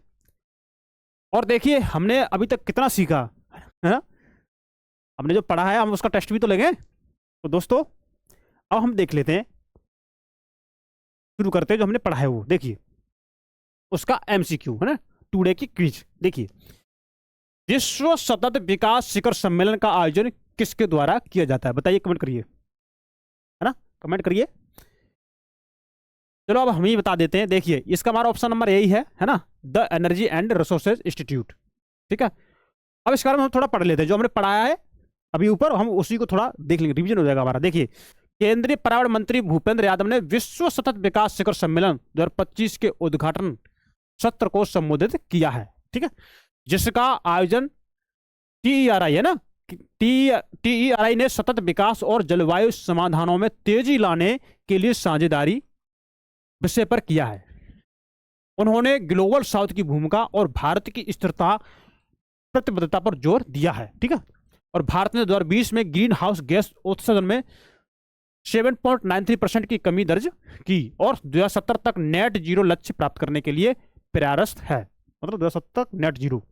और देखिए, हमने अभी तक कितना सीखा है ना, हमने जो पढ़ा है हम उसका टेस्ट भी तो लेंगे। तो दोस्तों, अब हम देख लेते हैं, शुरू करते हैं जो हमने पढ़ा है वो। देखिए, उसका एमसीक्यू है ना, टुडे की क्विज। देखिए, विश्व सतत विकास शिखर सम्मेलन का आयोजन किसके द्वारा किया जाता है, बताइए, कमेंट करिए, है ना, कमेंट करिए। चलो अब हम ही बता देते हैं। देखिए, इसका हमारा ऑप्शन नंबर यही है ना, the energy and resources institute, ठीक है। अब इस बारे में हम थोड़ा पढ़ लेते हैं, जो हमने पढ़ाया है अभी ऊपर, हम उसी को थोड़ा देख लेंगे, रिवीजन हो जाएगा हमारा। देखिए, केंद्रीय पर्यावरण मंत्री भूपेंद्र यादव ने विश्व सतत विकास शिखर सम्मेलन 2025 के उद्घाटन सत्र को संबोधित किया है, ठीक है, जिसका आयोजन TERI है ना, TERI ने सतत विकास और जलवायु समाधानों में तेजी लाने के लिए साझेदारी विषय पर किया है। उन्होंने ग्लोबल साउथ की भूमिका और भारत की स्थिरता प्रतिबद्धता पर जोर दिया है, ठीक है। और भारत ने 2020 में ग्रीन हाउस गैस उत्सर्जन में 7.93% की कमी दर्ज की, और 2070 तक नेट जीरो लक्ष्य प्राप्त करने के लिए प्रयासरत है, मतलब 2070 तक नेट जीरो।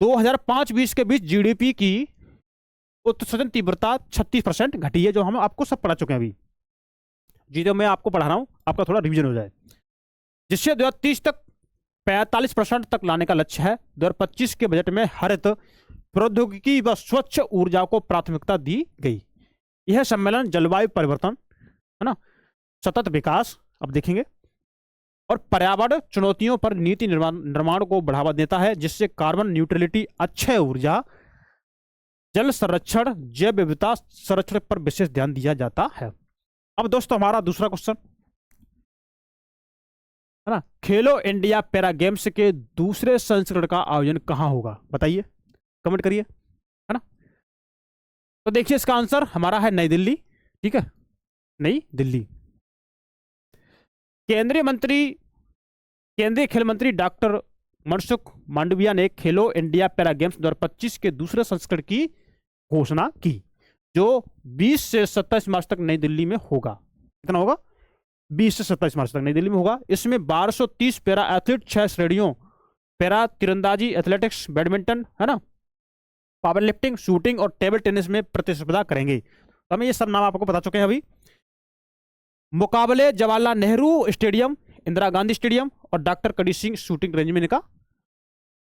2005-20 के बीच GDP की उत्सर्जन तीव्रता 36% घटी है, जो हम आपको सब पढ़ा चुके हैं अभी, जी जो मैं आपको पढ़ा रहा हूं, आपका थोड़ा रिवीजन हो जाए, जिससे 2030 तक 45% तक लाने का लक्ष्य है। 2025 के बजट में हरित प्रौद्योगिकी व स्वच्छ ऊर्जा को प्राथमिकता दी गई। यह सम्मेलन जलवायु परिवर्तन, है ना, सतत विकास, अब देखेंगे, और पर्यावरण चुनौतियों पर नीति निर्माण को बढ़ावा देता है, जिससे कार्बन न्यूट्रलिटी, अक्षय ऊर्जा, जल संरक्षण, जैव विविधता संरक्षण पर विशेष ध्यान दिया जाता है। अब दोस्तों, हमारा दूसरा क्वेश्चन है ना, खेलो इंडिया पैरा गेम्स के दूसरे संस्करण का आयोजन कहां होगा, बताइए, कमेंट करिए। तो देखिए इसका आंसर हमारा है नई दिल्ली। ठीक है, नई दिल्ली। केंद्रीय खेल मंत्री डॉक्टर मनसुख मांडविया ने खेलो इंडिया पैरा गेम्स 2025 के दूसरे संस्करण की घोषणा की, जो 20 से 27 मार्च तक नई दिल्ली में होगा। कितना होगा? 20 से 27 मार्च तक नई दिल्ली में होगा। इसमें 1230 पैरा एथलीट 6 श्रेणियों, पैरा तीरंदाजी, एथलेटिक्स, बैडमिंटन, है ना, पावर लिफ्टिंग, शूटिंग और टेबल टेनिस में प्रतिस्पर्धा करेंगे। तो हमें ये सब नाम आपको बता चुके हैं अभी। मुकाबले जवाहरलाल नेहरू स्टेडियम, इंदिरा गांधी स्टेडियम और डॉक्टर कडी सिंह शूटिंग रेंज में इनका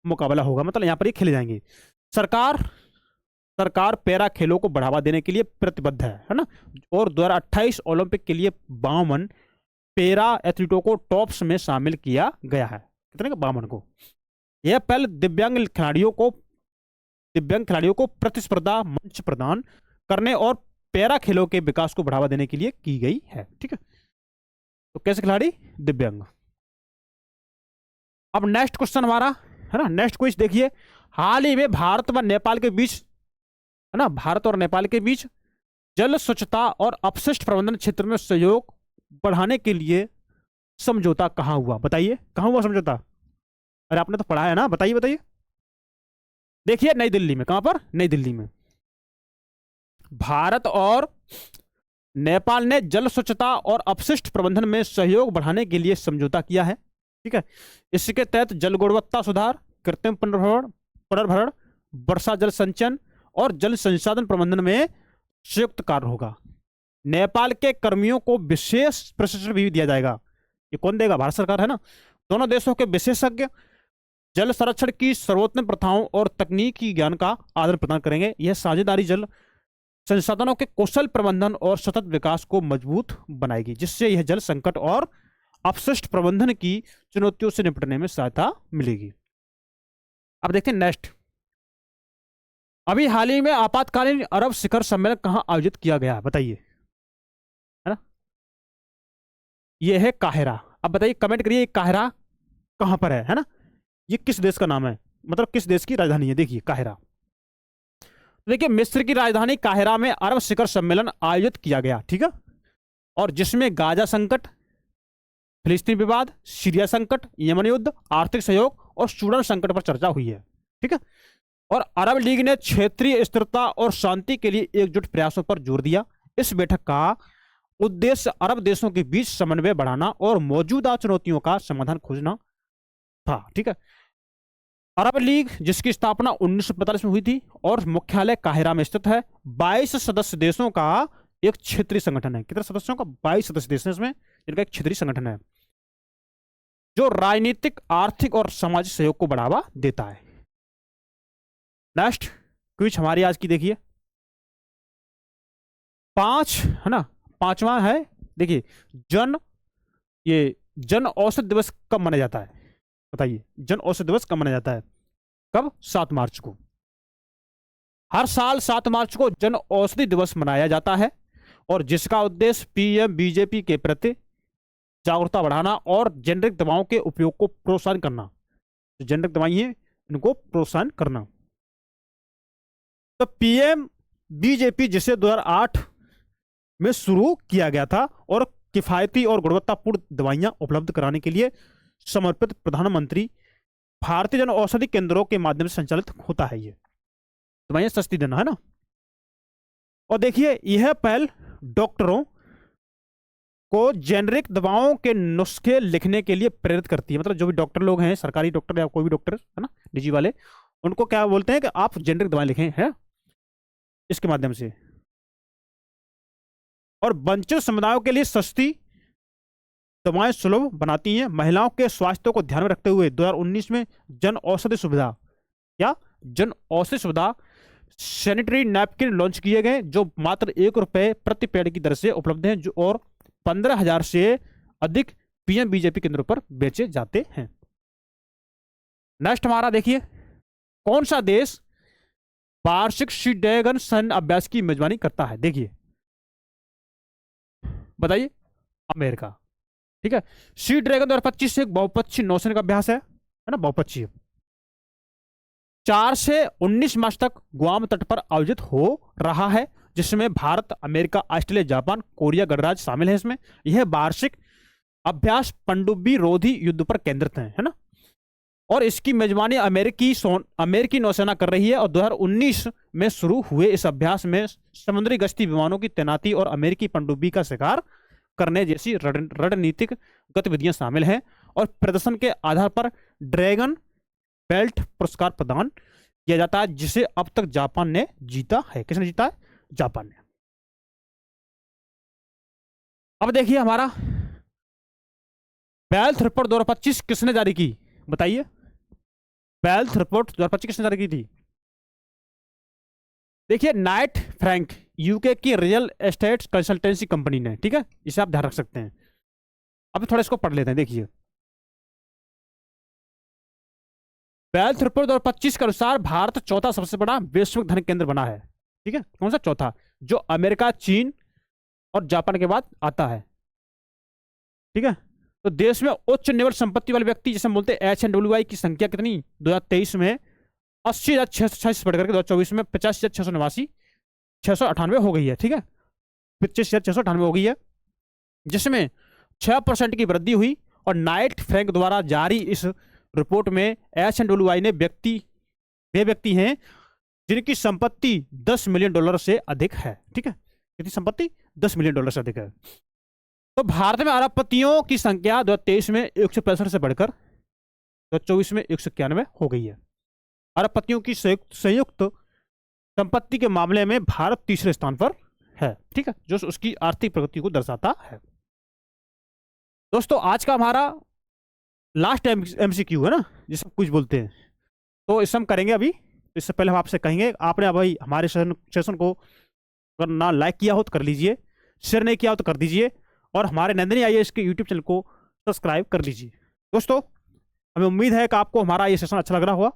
मुकाबला होगा, मतलब यहां पर ये खेले जाएंगे। सरकार पैरा खेलों को बढ़ावा देने के लिए प्रतिबद्ध है ना, और 2028 ओलंपिक के लिए 52 पैरा एथलीटों को टॉप्स में शामिल किया गया है। कितने का? 52 को। यह पहल दिव्यांग खिलाड़ियों को प्रतिस्पर्धा मंच प्रदान करने और पैरा खेलों के विकास को बढ़ावा देने के लिए की गई है। ठीक है, तो कैसे खिलाड़ी? दिव्यांग। अब नेक्स्ट क्वेश्चन हमारा है ना, नेक्स्ट क्विज देखिए। हाल ही में भारत व नेपाल के बीच, है ना, भारत और नेपाल के बीच जल स्वच्छता और अपशिष्ट प्रबंधन क्षेत्र में सहयोग बढ़ाने के लिए समझौता कहां हुआ? बताइए कहां हुआ समझौता? अरे आपने तो पढ़ा है ना, बताइए बताइए। देखिए नई दिल्ली में। कहां पर? नई दिल्ली में। भारत और नेपाल ने जल स्वच्छता और अपशिष्ट प्रबंधन में सहयोग बढ़ाने के लिए समझौता किया है। ठीक है, इसके तहत जल गुणवत्ता सुधार, कृत्रिम पुनर्भरण, वर्षा जल संचयन और जल संसाधन प्रबंधन में संयुक्त कार्य होगा। नेपाल के कर्मियों को विशेष प्रशिक्षण भी दिया जाएगा। ये कौन देगा? भारत सरकार, है ना। दोनों देशों के विशेषज्ञ जल संरक्षण की सर्वोत्तम प्रथाओं और तकनीकी ज्ञान का आदान प्रदान करेंगे। यह साझेदारी जल संसाधनों के कौशल प्रबंधन और सतत विकास को मजबूत बनाएगी, जिससे यह जल संकट और अपशिष्ट प्रबंधन की चुनौतियों से निपटने में सहायता मिलेगी। अब देखते हैं नेक्स्ट। अभी हाल ही में आपातकालीन अरब शिखर सम्मेलन कहां आयोजित किया गया? बताइए, है ना। यह है काहिरा। अब बताइए, कमेंट करिए, काहिरा कहां पर है ना। ये किस देश का नाम है, मतलब किस देश की राजधानी है? देखिए काहिरा। देखिए मिस्र की राजधानी काहिरा में अरब शिखर सम्मेलन आयोजित किया गया। ठीक है, और जिसमें गाजा संकट, फिलिस्तीन विवाद, सीरिया संकट, यमन युद्ध, आर्थिक सहयोग और सूडान संकट पर चर्चा हुई है। ठीक है, और अरब लीग ने क्षेत्रीय स्थिरता और शांति के लिए एकजुट प्रयासों पर जोर दिया। इस बैठक का उद्देश्य अरब देशों के बीच समन्वय बढ़ाना और मौजूदा चुनौतियों का समाधान खोजना था। ठीक है, अरब लीग जिसकी स्थापना 1945 में हुई थी और मुख्यालय काहिरा में स्थित है, 22 सदस्य देशों का एक क्षेत्रीय संगठन है। कितने सदस्यों का? 22 सदस्य देश हैं इसमें, जिनका एक क्षेत्रीय संगठन है जो राजनीतिक, आर्थिक और सामाजिक सहयोग को बढ़ावा देता है। नेक्स्ट क्विज हमारी आज की देखिए, 5 है ना, 5वां है। देखिए जन औसत दिवस कब मनाया जाता है? बताइए, जन औसत दिवस कब मनाया जाता है? कब? 7 मार्च को। हर साल 7 मार्च को जन औषधि दिवस मनाया जाता है, और जिसका उद्देश्य पीएम बीजेपी के प्रति जागरूकता बढ़ाना और जेनेरिक दवाओं के उपयोग को प्रोत्साहन करना। जो जेनेरिक दवाई हैं इनको प्रोत्साहन करना। तो पीएम बीजेपी जिसे 2008 में शुरू किया गया था और किफायती और गुणवत्तापूर्ण दवाइयां उपलब्ध कराने के लिए समर्पित प्रधानमंत्री भारतीय जन औषधि केंद्रों के माध्यम से संचालित होता है। ये दवाइयां सस्ती देना, है ना। और देखिए यह पहल डॉक्टरों को जेनेरिक दवाओं के नुस्खे लिखने के लिए प्रेरित करती है। मतलब जो भी डॉक्टर लोग हैं, सरकारी डॉक्टर या कोई भी डॉक्टर, है ना, निजी वाले, उनको क्या बोलते हैं कि आप जेनेरिक दवाएं लिखें, है इसके माध्यम से। और वंचित समुदायों के लिए सस्ती दवाएं सुलभ बनाती हैं। महिलाओं के स्वास्थ्य को ध्यान में रखते हुए 2019 में जन औषधि सुविधा या जन औषधि सुविधा सैनिटरी नैपकिन लॉन्च किए गए, जो मात्र ₹1 प्रति पेड़ की दर से उपलब्ध हैं, जो और 15,000 से अधिक पीएम बीजेपी केंद्रों पर बेचे जाते हैं। नेक्स्ट हमारा देखिए, कौन सा देश वार्षिक सी ड्रैगन सैन्य अभ्यास की मेजबानी करता है? देखिए बताइए, अमेरिका। ठीक है, सी ड्रैगन 2025 से एक बहुपक्षीय नौसेना का अभ्यास है ना, बहुपक्षीय। 4 से 19 मार्च तक गुआम तट पर आयोजित हो रहा है, जिसमें Bharat, America, Australia, Japan, Korea गणराज्य शामिल है। इसमें यह वार्षिक अभ्यास पनडुब्बी रोधी युद्ध पर केंद्रित है ना। और इसकी मेजबानी अमेरिकी नौसेना कर रही है। और 2019 में शुरू हुए इस अभ्यास में समुद्री गश्ती विमानों की तैनाती और अमेरिकी पनडुब्बी का शिकार करने जैसी रणनीतिक गतिविधियां शामिल हैं। और प्रदर्शन के आधार पर ड्रैगन बेल्ट पुरस्कार प्रदान किया जाता है, जिसे अब तक जापान ने जीता है। किसने जीता है? जापान ने। अब देखिए हमारा बेल्थ रिपोर्ट 2025 किसने जारी की? बताइए, बेल्थ रिपोर्ट 2025 किसने जारी की थी? देखिए, नाइट फ्रैंक यूके की रियल एस्टेट कंसल्टेंसी कंपनी ने। ठीक है, इसे आप ध्यान रख सकते हैं। अब थोड़ा इसको पढ़ लेते हैं। देखिए, बेल्थ रिपोर्ट 2025 के अनुसार भारत चौथा सबसे बड़ा वैश्विक धन केंद्र बना है। ठीक है, कौन सा? चौथा, जो अमेरिका, चीन और जापान के बाद आता है। ठीक है, तो देश में उच्च निवल संपत्ति वाले व्यक्ति, जिसे बोलते हैं HNWI, की संख्या कितनी? 2023 में 80,646 बढ़कर के 2024 में 85,689 698 हो गई है। ठीक है, 25,698 हो गई है, जिसमें 6% की वृद्धि हुई। और नाइट फ्रैंक द्वारा जारी इस रिपोर्ट में HNWI ने वे व्यक्ति हैं जिनकी संपत्ति $10 मिलियन से अधिक है। ठीक है, कितनी संपत्ति? $10 मिलियन से अधिक है। तो भारत में अरबपतियों की संख्या 2023 में 165 से बढ़कर 2024 में 191 हो गई है। अरबपतियों की संयुक्त संपत्ति के मामले में भारत तीसरे स्थान पर है। ठीक है, जो उसकी आर्थिक प्रगति को दर्शाता है। दोस्तों, आज का हमारा लास्ट MCQ है ना, जिसे कुछ बोलते हैं, तो इसे हम करेंगे अभी। इससे पहले हम आपसे कहेंगे, आपने भाई हमारे सेशन को अगर ना लाइक किया हो तो कर लीजिए, शेयर नहीं किया हो तो कर दीजिए, और हमारे नंदिनी IAS के YouTube चैनल को सब्सक्राइब कर लीजिए। दोस्तों, हमें उम्मीद है कि आपको हमारा ये सेशन अच्छा लग रहा होगा,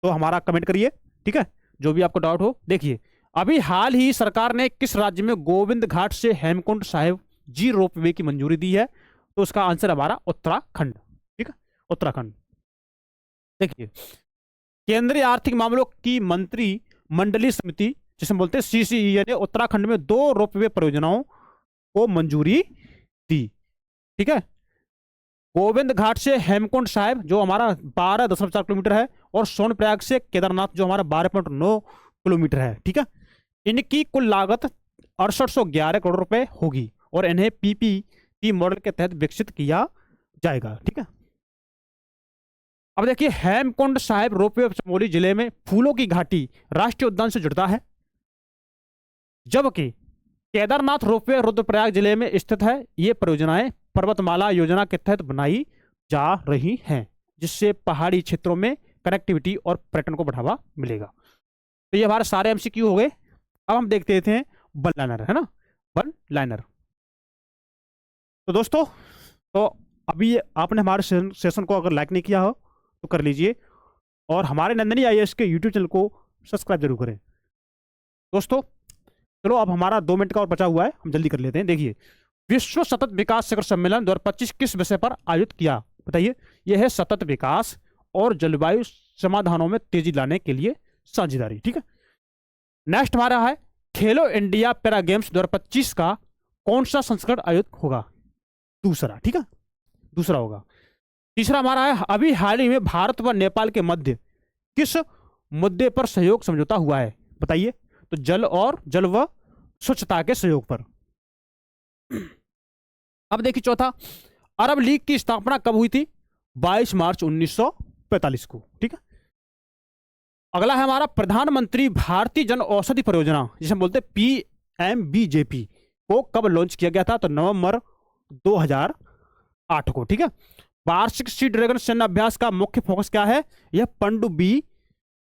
तो हमारा कमेंट करिए। ठीक है, जो भी आपको डाउट हो। देखिए, अभी हाल ही सरकार ने किस राज्य में गोविंद घाट से हेमकुंड साहिब जी रोपवे की मंजूरी दी है? तो उसका आंसर हमारा उत्तराखंड। ठीक है, उत्तराखंड। देखिए, केंद्रीय आर्थिक मामलों की मंत्री मंडलीय समिति, जिसे बोलते हैं CCE, ने उत्तराखंड में 2 रोपवे परियोजनाओं को मंजूरी दी। ठीक है, गोविंद घाट से हेमकुंड साहिब जो हमारा 12.4 किलोमीटर है, और सोनप्रयाग से केदारनाथ जो हमारा 12.9 किलोमीटर है। ठीक है, इनकी कुल लागत 6811 करोड़ रुपए होगी, और इन्हें PPP मॉडल के तहत विकसित किया जाएगा। ठीक है, अब देखिए, हेमकुंड साहिब रोपवे चमोली जिले में फूलों की घाटी राष्ट्रीय उद्यान से जुड़ता है, जबकि केदारनाथ रोपवे रुद्रप्रयाग जिले में स्थित है। ये परियोजनाएं पर्वतमाला योजना के तहत बनाई जा रही हैं, जिससे पहाड़ी क्षेत्रों में कनेक्टिविटी और पर्यटन को बढ़ावा मिलेगा। तो ये हमारे सारे MCQ हो गए। अब हम देखते थे वन लाइनर, है ना, वन लाइनर। तो दोस्तों, तो अभी आपने हमारे सेशन को अगर लाइक नहीं किया हो तो कर लीजिए, और हमारे नंदिनी IAS के YouTube चैनल को सब्सक्राइब जरूर करें। दोस्तों, चलो, अब हमारा 2 मिनट का और बचा हुआ है, हम जल्दी कर लेते हैं। देखिए, विश्व सतत विकास शिखर सम्मेलन 2025 किस विषय पर आयोजित किया? बताइए। यह है सतत विकास और जलवायु समाधानों में तेजी लाने के लिए साझेदारी। ठीक है, नेक्स्ट हमारा है खेलो इंडिया पैरा गेम्स 2025 का कौन सा संस्करण आयोजित होगा? दूसरा। ठीक है, दूसरा होगा। तीसरा हमारा है अभी हाल ही में भारत व नेपाल के मध्य किस मुद्दे पर सहयोग समझौता हुआ है? बताइए। तो जल व स्वच्छता के सहयोग पर। अब देखिए चौथा, अरब लीग की स्थापना कब हुई थी? 22 मार्च 1945 को। ठीक है, अगला है हमारा प्रधानमंत्री भारतीय जन औषधि परियोजना, जिसे हम बोलते हैं PMBJP, को कब लॉन्च किया गया था? तो नवंबर 2008 को। ठीक है, वार्षिक सी ड्रैगन सैन्य अभ्यास का मुख्य फोकस क्या है? यह पनडुब्बी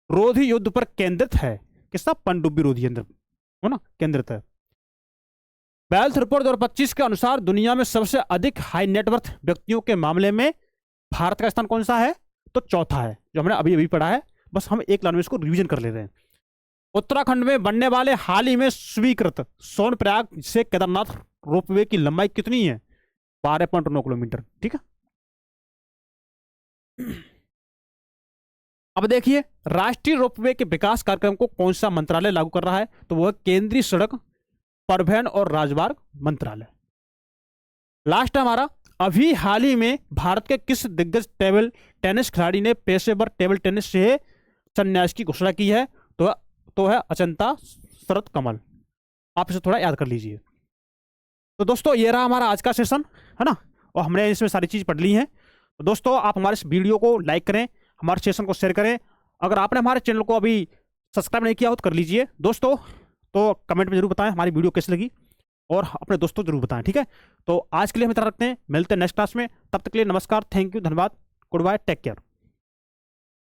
रोधी युद्ध पर केंद्रित है। किसका? पनडुब्बी रोधी यंत्र हो ना, केंद्रित है। बेल्थ रिपोर्ट 2025 के अनुसार दुनिया में सबसे अधिक हाई नेटवर्थ व्यक्तियों के मामले में भारत का स्थान कौन सा है? तो चौथा है, जो हमने अभी अभी पढ़ा है। बस हम एक लाइन में इसको रिवीजन कर ले रहे हैं। उत्तराखंड में बनने वाले हाल ही में स्वीकृत सोनप्रयाग से केदारनाथ रोपवे की लंबाई कितनी है? 12.9 किलोमीटर। ठीक है, अब देखिए, राष्ट्रीय रोपवे के विकास कार्यक्रम को कौन सा मंत्रालय लागू कर रहा है? तो वह केंद्रीय सड़क परिवहन और राजमार्ग मंत्रालय। लास्ट हमारा, अभी हाल ही में भारत के किस दिग्गज टेबल टेनिस खिलाड़ी ने पेशेवर टेबल टेनिस से संन्यास की घोषणा की है? तो है अचंता शरत कमल। आप इसे थोड़ा याद कर लीजिए। तो दोस्तों, ये रहा हमारा आज का सेशन, है ना, और हमने इसमें सारी चीज पढ़ ली हैं। तो दोस्तों, आप हमारे इस वीडियो को लाइक करें, हमारे सेशन को शेयर करें। अगर आपने हमारे चैनल को अभी सब्सक्राइब नहीं किया हो तो कर लीजिए दोस्तों। तो कमेंट में जरूर बताएं हमारी वीडियो कैसी लगी, और अपने दोस्तों जरूर बताएं, ठीक है। तो आज के लिए हम इतना रखते हैं, मिलते हैं नेक्स्ट क्लास में। तब तक के लिए नमस्कार, थैंक यू, धन्यवाद, गुड बाय, टेक केयर।